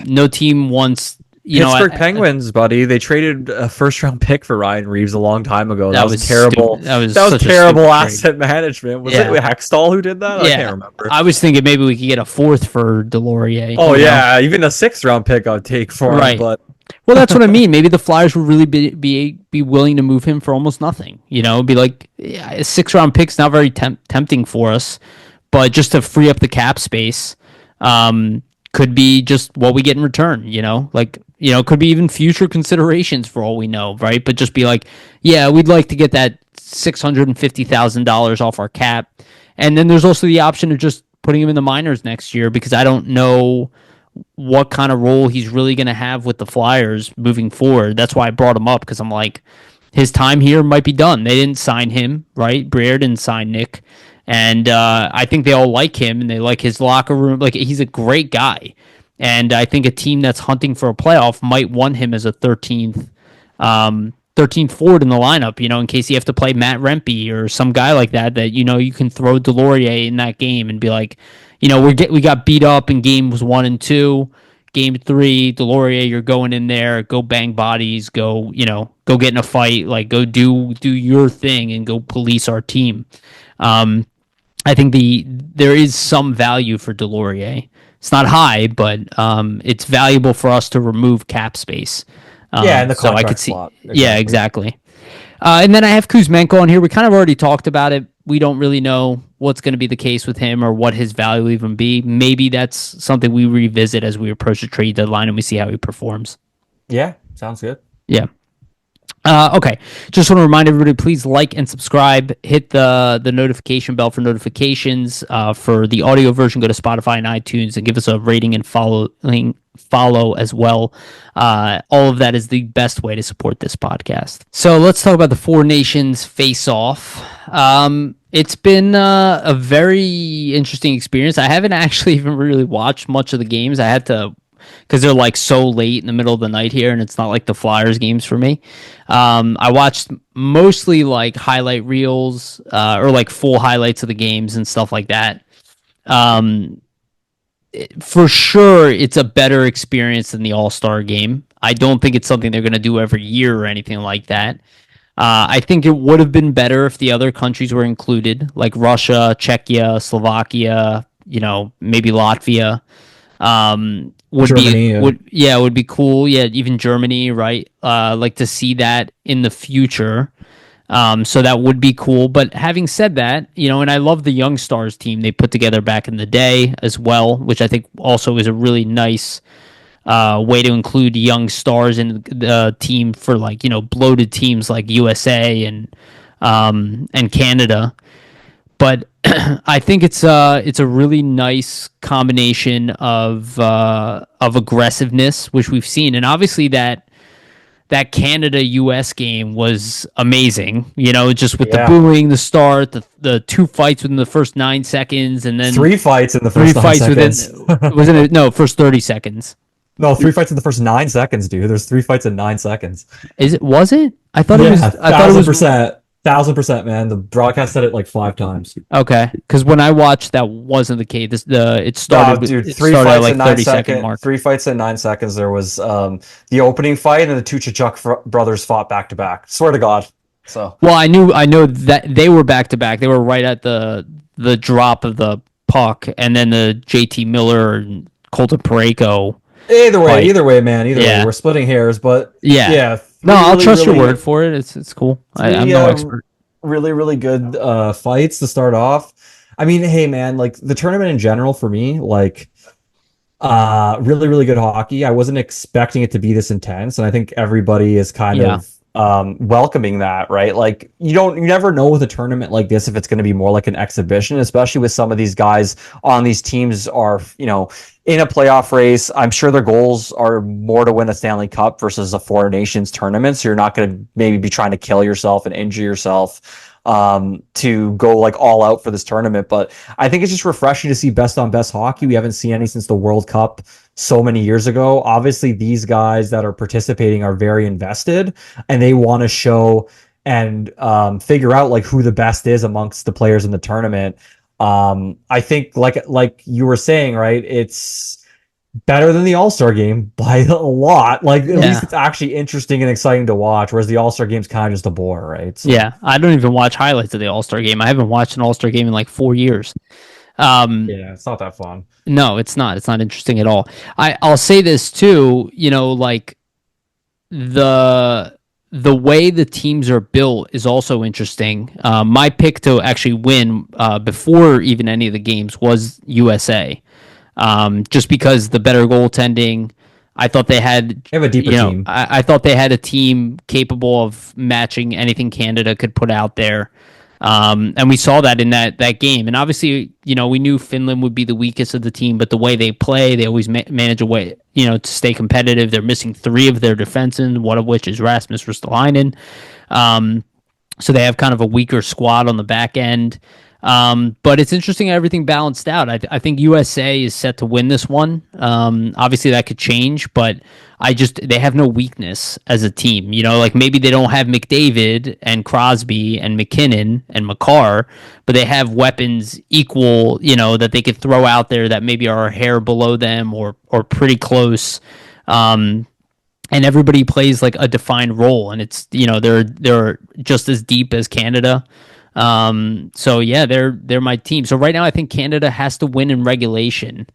no team wants. Pittsburgh Penguins, buddy. They traded a first round pick for Ryan Reeves a long time ago. That was terrible. Stupid. That was That was such a terrible stupid trade. asset management. Was it Yeah, Hextall who did that? I can't yeah. remember. I was thinking maybe we could get a fourth for Delorier. Oh yeah, even a sixth round pick I'd take for him. Right. But Well, that's what I mean. Maybe the Flyers would really be willing to move him for almost nothing. Be like, yeah, a 6 round pick's not very tempting for us, but just to free up the cap space, could be just what we get in return. Could be even future considerations for all we know, right? But just be like, yeah, we'd like to get that $650,000 off our cap, and then there's also the option of just putting him in the minors next year because I don't know what kind of role he's really going to have with the Flyers moving forward. That's why I brought him up because I'm like, his time here might be done. They didn't sign him, right? Briere didn't sign Nick. And I think they all like him and they like his locker room. Like, he's a great guy. And I think a team that's hunting for a playoff might want him as a 13th forward in the lineup, in case you have to play Matt Rempe or some guy like that, you can throw Deslauriers in that game and be like, we got beat up in games 1 and 2. Game 3, Deslauriers, you're going in there, go bang bodies, go get in a fight, like go do your thing and go police our team. I think there is some value for Deslauriers. It's not high, but it's valuable for us to remove cap space. yeah, in the So I contract could see, slot. yeah, Exactly. exactly. And then I have Kuzmenko on here. We kind of already talked about it. We don't really know what's going to be the case with him or what his value will even be. Maybe that's something we revisit as we approach the trade deadline and we see how he performs. Yeah, sounds good. Yeah. Okay. Just want to remind everybody, please like and subscribe. Hit the notification bell for notifications. For the audio version, go to Spotify and iTunes and give us a rating and follow as well. All of that is the best way to support this podcast. So let's talk about the Four Nations face-off. It's been a very interesting experience. I haven't actually even really watched much of the games. I had to because they're like so late in the middle of the night here, and it's not like the Flyers games for me. I watched mostly like highlight reels or like full highlights of the games and stuff like that. Um, for sure, it's a better experience than the All Star game. I don't think it's something they're going to do every year or anything like that. I think it would have been better if the other countries were included, like Russia, Czechia, Slovakia, maybe Latvia. Germany, yeah. Would be cool. Yeah, even Germany, right? Like to see that in the future. So that would be cool. But having said that, and I love the Young Stars team they put together back in the day as well, which I think also is a really nice way to include young stars in the team for like bloated teams like USA and Canada. But I think it's a really nice combination of aggressiveness, which we've seen, and obviously that Canada US game was amazing. Just with the booing, the start, the two fights within the first 9 seconds, and then Three fights in the first 9 seconds. Wasn't it? No, first 30 seconds. No, 3 fights in the first 9 seconds, dude. There's 3 fights in 9 seconds. Is it? Was it? I thought it was. I thought it was 1,000%, man. The broadcast said it like 5 times. Okay, because when I watched, that wasn't the case. It started. Oh, dude, it three started at fights like in 30-second mark. 3 fights in 9 seconds. There was the opening fight, and the two Chachuk brothers fought back to back. Swear to God. So. Well, I know that they were back to back. They were right at the drop of the puck, and then the JT Miller and Colton Parayko. Either way, fight. Man. Either way, we're splitting hairs, but yeah. No, I'll trust your word for it. It's cool. I'm no expert. Really, really good fights to start off. I mean, hey, man, like the tournament in general for me, like really, really good hockey. I wasn't expecting it to be this intense, and I think everybody is kind of welcoming that, right? Like you never know with a tournament like this if it's going to be more like an exhibition, especially with some of these guys on these teams are, in a playoff race. I'm sure their goals are more to win a Stanley Cup versus a Four Nations tournament. So you're not going to maybe be trying to kill yourself and injure yourself to go like all out for this tournament. But I think it's just refreshing to see best on best hockey. We haven't seen any since the World Cup so many years ago. Obviously, these guys that are participating are very invested and they want to show and figure out like who the best is amongst the players in the tournament. I think like you were saying, right? It's better than the All-Star game by a lot. Like at least it's actually interesting and exciting to watch, whereas the All-Star game's kind of just a bore, right? So. Yeah, I don't even watch highlights of the All-Star game. I haven't watched an All-Star game in like 4 years. It's not that fun. No, it's not. It's not interesting at all. I'll say this too, like the way the teams are built is also interesting. My pick to actually win before even any of the games was USA, just because the better goaltending. I thought they have a deeper team. I thought they had a team capable of matching anything Canada could put out there. And we saw that in that game. And obviously, we knew Finland would be the weakest of the team, but the way they play, they always manage a way, to stay competitive. They're missing 3 of their defensemen, one of which is Rasmus Ristolainen. So they have kind of a weaker squad on the back end. But it's interesting how everything balanced out. I think USA is set to win this one. Obviously that could change, but they have no weakness as a team. Like maybe they don't have McDavid and Crosby and McKinnon and McCarr, but they have weapons equal, that they could throw out there that maybe are a hair below them or pretty close. And everybody plays like a defined role, and it's they're just as deep as Canada. So yeah, they're my team. So right now I think Canada has to win in regulation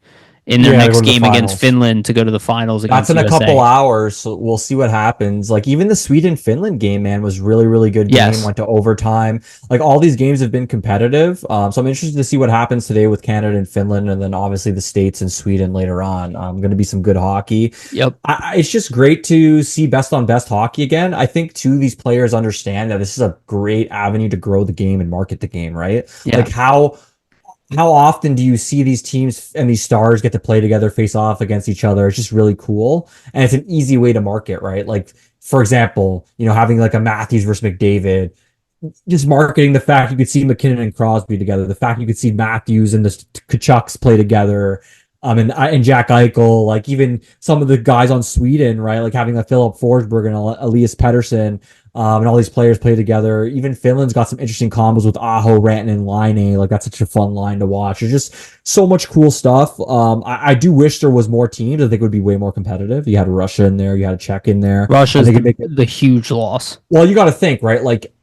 in their next game against Finland to go to the finals against That's in USA. a couple hours, so we'll see what happens. Like even the Sweden-Finland game, man, was really, really good game. Yes. Went to overtime. Like all these games have been competitive. So I'm interested to see what happens today with Canada and Finland, and then obviously the States and Sweden later on. Going to be some good hockey. Yep. It's just great to see best on best hockey again. I think too, these players understand that this is a great avenue to grow the game and market the game, right? Yeah. Like how often do you see these teams and these stars get to play together, face off against each other? It's just really cool. And it's an easy way to market, right? Like, for example, having like a Matthews versus McDavid, just marketing the fact you could see McKinnon and Crosby together, the fact you could see Matthews and the Kachucks play together. And Jack Eichel, like even some of the guys on Sweden, right? Like having a Philip Forsberg and Elias Pettersson, and all these players play together. Even Finland's got some interesting combos with Aho, Rantanen, and Laine. Like that's such a fun line to watch. There's just so much cool stuff. I do wish there was more teams. I think it would be way more competitive. You had Russia in there, you had a Czech in there. Russia's the huge loss. Well, you got to think, right? Like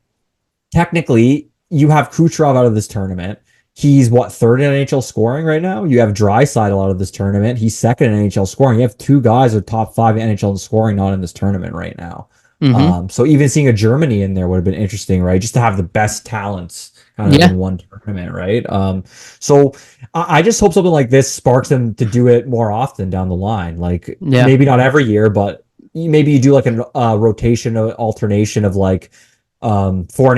technically, you have Kucherov out of this tournament. He's what, third in NHL scoring right now? You have Draisaitl out of this tournament. He's second in NHL scoring. You have two guys who are top 5 in NHL in scoring not in this tournament right now. So even seeing a Germany in there would have been interesting, right? Just to have the best talents kind of in one tournament, right? So I just hope something like this sparks them to do it more often down the line. Like maybe not every year, but maybe you do like a rotation, alternation of like not four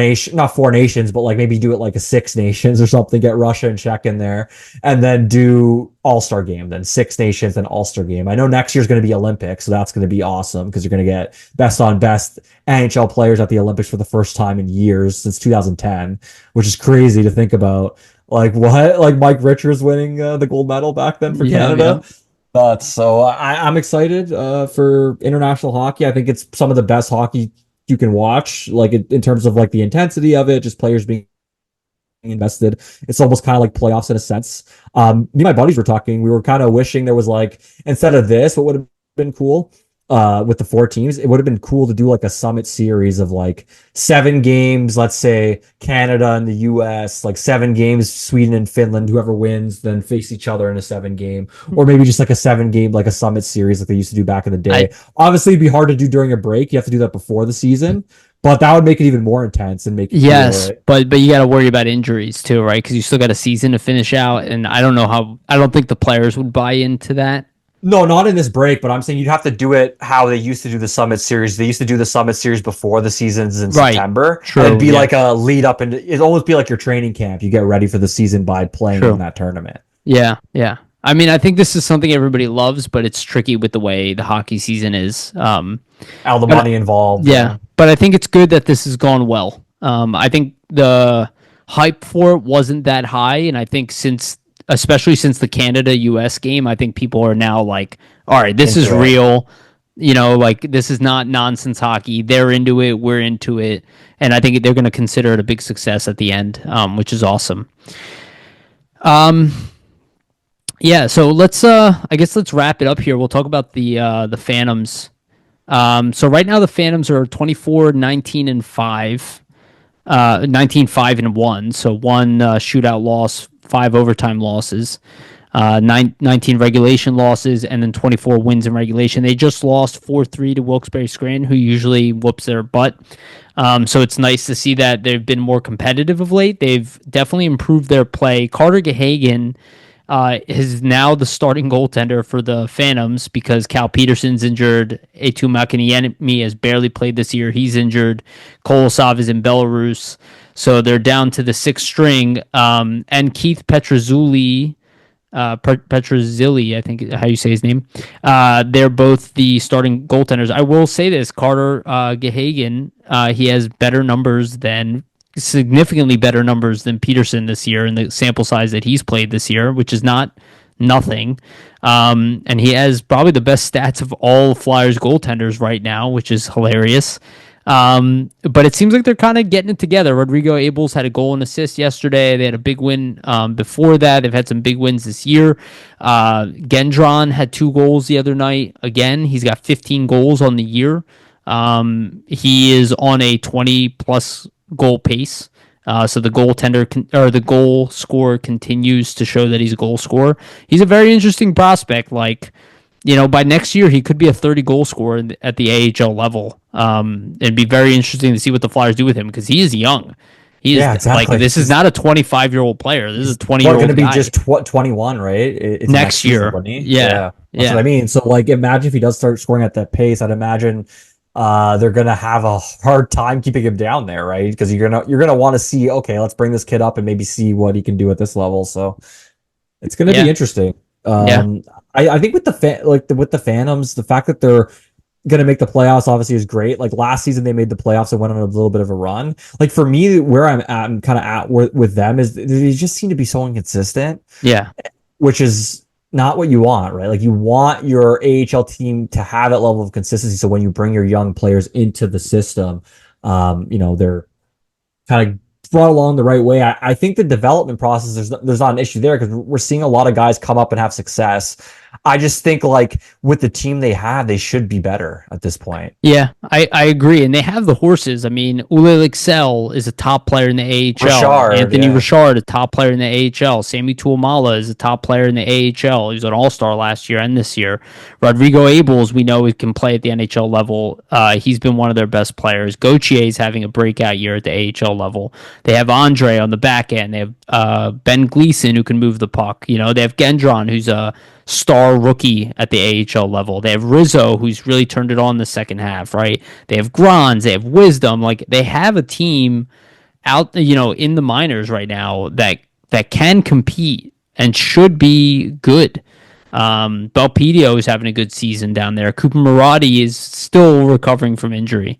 nations, but like maybe do it like a 6 nations or something, get Russia and Czech in there, and then do all-star game, then 6 nations, then all-star game. I know next year's going to be Olympics, so that's going to be awesome because you're going to get best on best NHL players at the Olympics for the first time in years since 2010, which is crazy to think about. Like what? Like Mike Richards winning the gold medal back then for Canada. But so I'm excited for international hockey. I think it's some of the best hockey you can watch, like in terms of like the intensity of it, just players being invested. It's almost kind of like playoffs in a sense. Me and my buddies were talking. We were kind of wishing there was like, instead of this, what would have been cool with the 4 teams, it would have been cool to do like a summit series of like 7 games, let's say Canada and the US, like 7 games, Sweden and Finland, whoever wins then face each other in a 7 game, or maybe just like a 7 game, like a summit series like they used to do back in the day. Obviously it'd be hard to do during a break. You have to do that before the season, but that would make it even more intense and make it cool, right? but you got to worry about injuries too, right? Because you still got a season to finish out, and I don't think the players would buy into that. No, not in this break, but I'm saying you'd have to do it how they used to do the Summit Series. They used to do the Summit Series before the seasons in September. True, it'd be like a lead up, and it'd almost be like your training camp. You get ready for the season by playing in that tournament. Yeah. I mean, I think this is something everybody loves, but it's tricky with the way the hockey season is. All the money involved. Yeah, but I think it's good that this has gone well. I think the hype for it wasn't that high, and I think especially since the Canada-US game, I think people are now like, all right, this is real. You know, like this is not nonsense hockey. They're into it. We're into it. And I think they're going to consider it a big success at the end, which is awesome. Yeah, so let's wrap it up here. We'll talk about the Phantoms. So right now the Phantoms are 24, 19, and 5. 19, 5, and 1. So 1 shootout loss, 5 overtime losses, 19 regulation losses, and then 24 wins in regulation. They just lost 4-3 to Wilkes-Barre Scranton, who usually whoops their butt. So it's nice to see that they've been more competitive of late. They've definitely improved their play. Carter Gahagan is now the starting goaltender for the Phantoms because Cal Peterson's injured. Eetu Makiniemi has barely played this year. He's injured. Kolosov is in Belarus. So they're down to the 6th string. And Keith Petrozili, I think how you say his name. They're both the starting goaltenders. I will say this, Carter Gahagan, he has significantly better numbers than Peterson this year in the sample size that he's played this year, which is not nothing. And he has probably the best stats of all Flyers goaltenders right now, which is hilarious. But it seems like they're kind of getting it together. Rodrigo Abels had a goal and assist yesterday. They had a big win before that. They've had some big wins this year. Gendron had 2 goals the other night. Again, he's got 15 goals on the year. He is on a 20-plus goal pace. So the the goal scorer continues to show that he's a goal scorer. He's a very interesting prospect. Like, you know, by next year, he could be a 30-goal scorer at the AHL level. It'd be very interesting to see what the Flyers do with him because he is young. Exactly. Like, this is not a 25-year-old player. This is a 20-year-old guy. Going to be just 21, right? It's next year. Season, yeah. That's what I mean. So, like, imagine if he does start scoring at that pace. I'd imagine they're gonna have a hard time keeping him down there, right? Because you're gonna want to see, okay, let's bring this kid up and maybe see what he can do at this level. So it's gonna be interesting. I think with the Phantoms, the fact that they're gonna make the playoffs obviously is great. Like last season, they made the playoffs and went on a little bit of a run. Like for me, where I'm kind of at with them is they just seem to be so inconsistent. Yeah, which is not what you want, right? Like you want your AHL team to have that level of consistency. So when you bring your young players into the system, they're kind of brought along the right way. I think the development process, there's not an issue there because we're seeing a lot of guys come up and have success. I just think like with the team they have, they should be better at this point. Yeah, I agree. And they have the horses. I mean, Ule Excel is a top player in the AHL. Richard, Anthony yeah. Richard, a top player in the AHL. Sammy Tuamala is a top player in the AHL. He was an all-star last year and this year. Rodrigo Abels, we know he can play at the NHL level. He's been one of their best players. Gauthier is having a breakout year at the AHL level. They have Andre on the back end. They have Ben Gleason, who can move the puck. They have Gendron, who's a star rookie at the AHL level. They have Rizzo, who's really turned it on in the second half, right? They have Grons, they have Wisdom. Like they have a team out, in the minors right now that can compete and should be good. Belpedio is having a good season down there. Cooper Marati is still recovering from injury.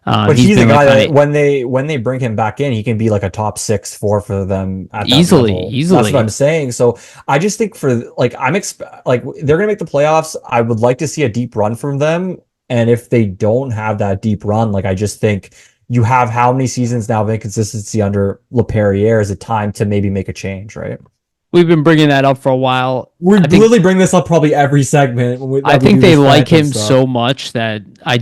But he's a guy that when they bring him back in, he can be like a top 6-4 for them at that easily. level. That's what I'm saying. So I just think for like they're gonna make the playoffs. I would like to see a deep run from them. And if they don't have that deep run, like I just think you have how many seasons now of inconsistency under LePerriere? Is it time to maybe make a change, right? We've been bringing that up for a while. We literally bring this up probably every segment. I think they like him so much that I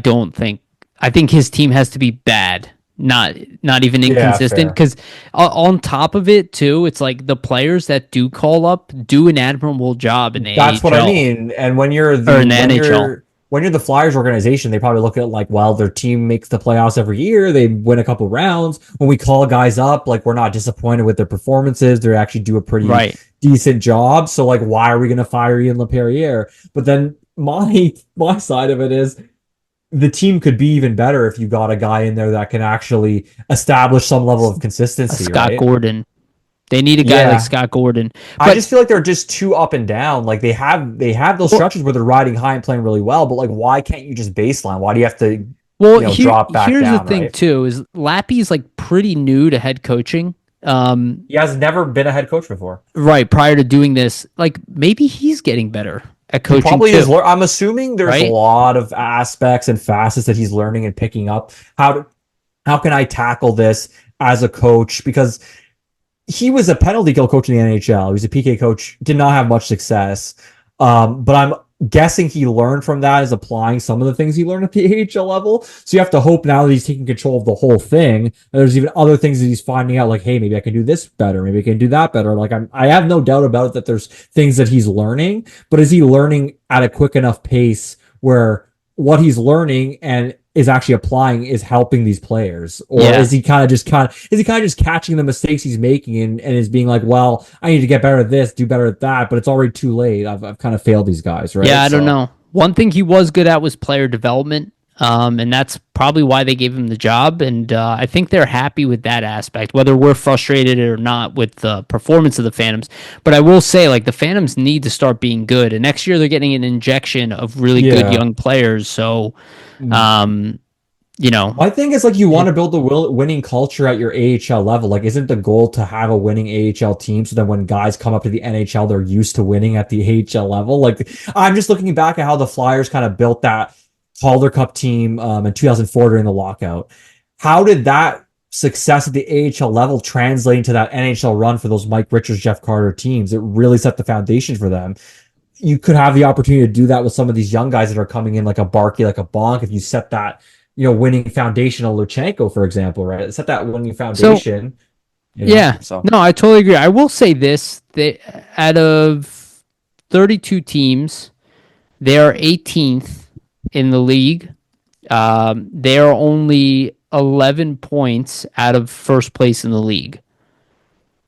think his team has to be bad, not even inconsistent. Because on top of it, too, it's like the players that do call up do an admirable job in the AHL. That's what I mean. And when you're the NHL. When you're the Flyers organization, they probably look at like, well, their team makes the playoffs every year. They win a couple rounds. When we call guys up, like we're not disappointed with their performances. They actually do a pretty decent job. So like, why are we going to fire Ian LePerriere? But then my side of it is the team could be even better if you got a guy in there that can actually establish some level of consistency. Scott Gordon. They need a guy like Scott Gordon. But I just feel like they're just too up and down. Like they have those stretches where they're riding high and playing really well, but like why can't you just baseline? Why do you have to drop back down? Here's the thing too, is Lappy's like pretty new to head coaching. He has never been a head coach before. Right, prior to doing this, like maybe he's getting better at coaching. He probably is. I'm assuming there's a lot of aspects and facets that he's learning and picking up. How can I tackle this as a coach? Because he was a penalty kill coach in the NHL. He was a PK coach, did not have much success. But I'm guessing he learned from that, is applying some of the things he learned at the AHL level. So you have to hope now that he's taking control of the whole thing, and there's even other things that he's finding out, like, hey, maybe I can do this better. Maybe I can do that better. Like I have no doubt about it that there's things that he's learning, but is he learning at a quick enough pace where what he's learning and is actually applying is helping these players, or is he kind of just catching the mistakes he's making and is being like, well, I need to get better at this, do better at that, but it's already too late. I've kind of failed these guys, right? Yeah, I don't know. One thing he was good at was player development, and that's probably why they gave him the job. And I think they're happy with that aspect, whether we're frustrated or not with the performance of the Phantoms. But I will say, like, the Phantoms need to start being good, and next year they're getting an injection of really good young players. So, my thing is, like, you want to build the winning culture at your AHL level. Like, isn't the goal to have a winning AHL team so that when guys come up to the NHL, they're used to winning at the AHL level? Like, I'm just looking back at how the Flyers kind of built that Calder Cup team in 2004 during the lockout. How did that success at the AHL level translate into that NHL run for those Mike Richards, Jeff Carter teams? It really set the foundation for them. You could have the opportunity to do that with some of these young guys that are coming in, like a Barkey, like a Bonk, if you set that winning foundation on Luchenko, for example, right? Set that winning foundation. No, I totally agree. I will say this: out of 32 teams, they are 18th in the league. They are only 11 points out of first place in the league.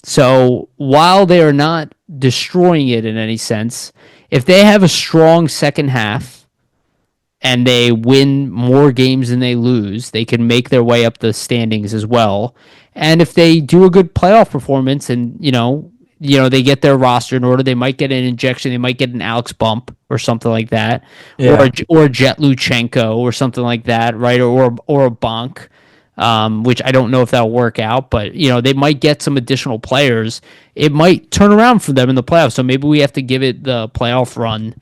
So while they are not destroying it in any sense, if they have a strong second half and they win more games than they lose, they can make their way up the standings as well. And if they do a good playoff performance and, they get their roster in order, they might get an injection, they might get an Alex Bump or something like that, or a Jet Luchenko or something like that, right? Or a Bonk. which I don't know if that'll work out, but they might get some additional players. It might turn around for them in the playoffs. So maybe we have to give it the playoff run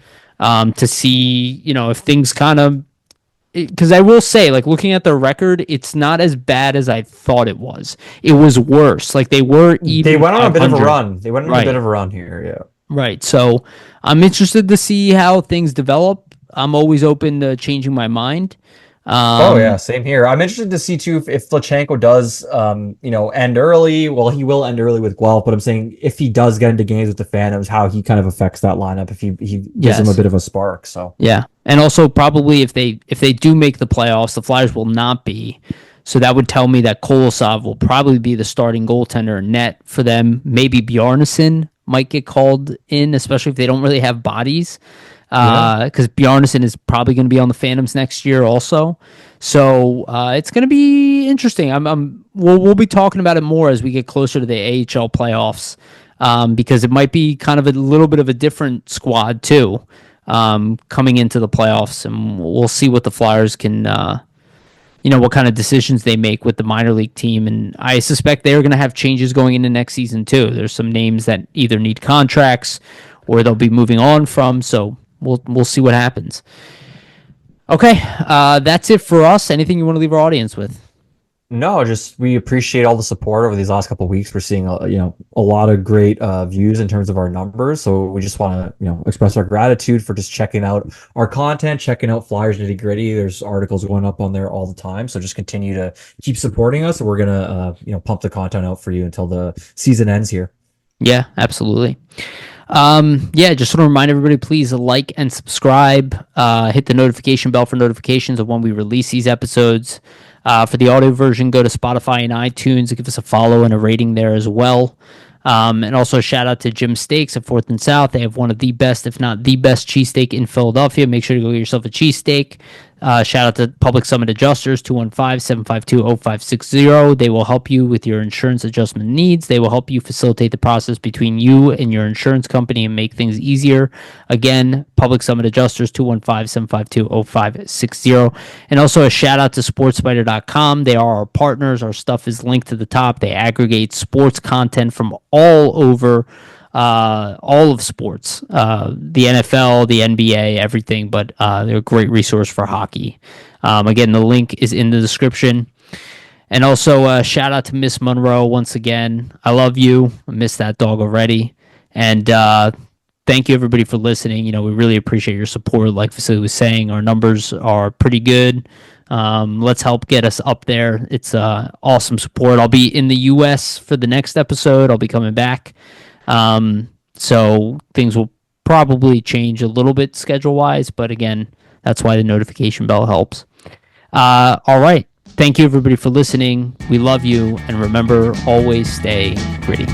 to see, if things kind of. Because I will say, like, looking at their record, it's not as bad as I thought it was. It was worse. Like, they were even. They went on a bit of a 500. run. They went on a bit of a run here. Yeah. Right. So I'm interested to see how things develop. I'm always open to changing my mind. Oh yeah, same here. I'm interested to see too if Lachenko does, end early. Well, he will end early with Guelph, but I'm saying if he does get into games with the Phantoms, how he kind of affects that lineup if he gives him a bit of a spark. So yeah, and also probably if they do make the playoffs, the Flyers will not be. So that would tell me that Kolosov will probably be the starting goaltender in net for them. Maybe Bjarnason might get called in, especially if they don't really have bodies. Because Bjarnason is probably going to be on the Phantoms next year also. So it's going to be interesting. We'll be talking about it more as we get closer to the AHL playoffs, because it might be kind of a little bit of a different squad too, coming into the playoffs, and we'll see what the Flyers can, what kind of decisions they make with the minor league team. And I suspect they're going to have changes going into next season too. There's some names that either need contracts or they'll be moving on from. So we'll see what happens. Okay, that's it for us. Anything you want to leave our audience with? No, just we appreciate all the support over these last couple of weeks. We're seeing a lot of great views in terms of our numbers. So we just want to express our gratitude for just checking out our content, checking out Flyers Nitty Gritty. There's articles going up on there all the time. So just continue to keep supporting us. We're gonna pump the content out for you until the season ends here. Yeah, absolutely. Just want to remind everybody, please like and subscribe. Hit the notification bell for notifications of when we release these episodes. For the audio version, go to Spotify and iTunes. Give us a follow and a rating there as well. And also a shout out to Jim Steaks at 4th and South. They have one of the best, if not the best, cheesesteak in Philadelphia. Make sure to go get yourself a cheesesteak. Shout out to Public Summit Adjusters, 215-752-0560. They will help you with your insurance adjustment needs. They will help you facilitate the process between you and your insurance company and make things easier. Again, Public Summit Adjusters, 215-752-0560. And also a shout out to sportspider.com. They are our partners. Our stuff is linked to the top. They aggregate sports content from all over all of sports, the NFL, the NBA, everything, but they're a great resource for hockey. Again, the link is in the description. And also shout out to Miss Monroe once again. I love you. I miss that dog already. And thank you everybody for listening. We really appreciate your support. Like Vasili was saying, our numbers are pretty good. Let's help get us up there. It's awesome support. I'll be in the US for the next episode. I'll be coming back. So things will probably change a little bit schedule wise, but again, that's why the notification bell helps. All right. Thank you everybody for listening. We love you. And remember, always stay gritty.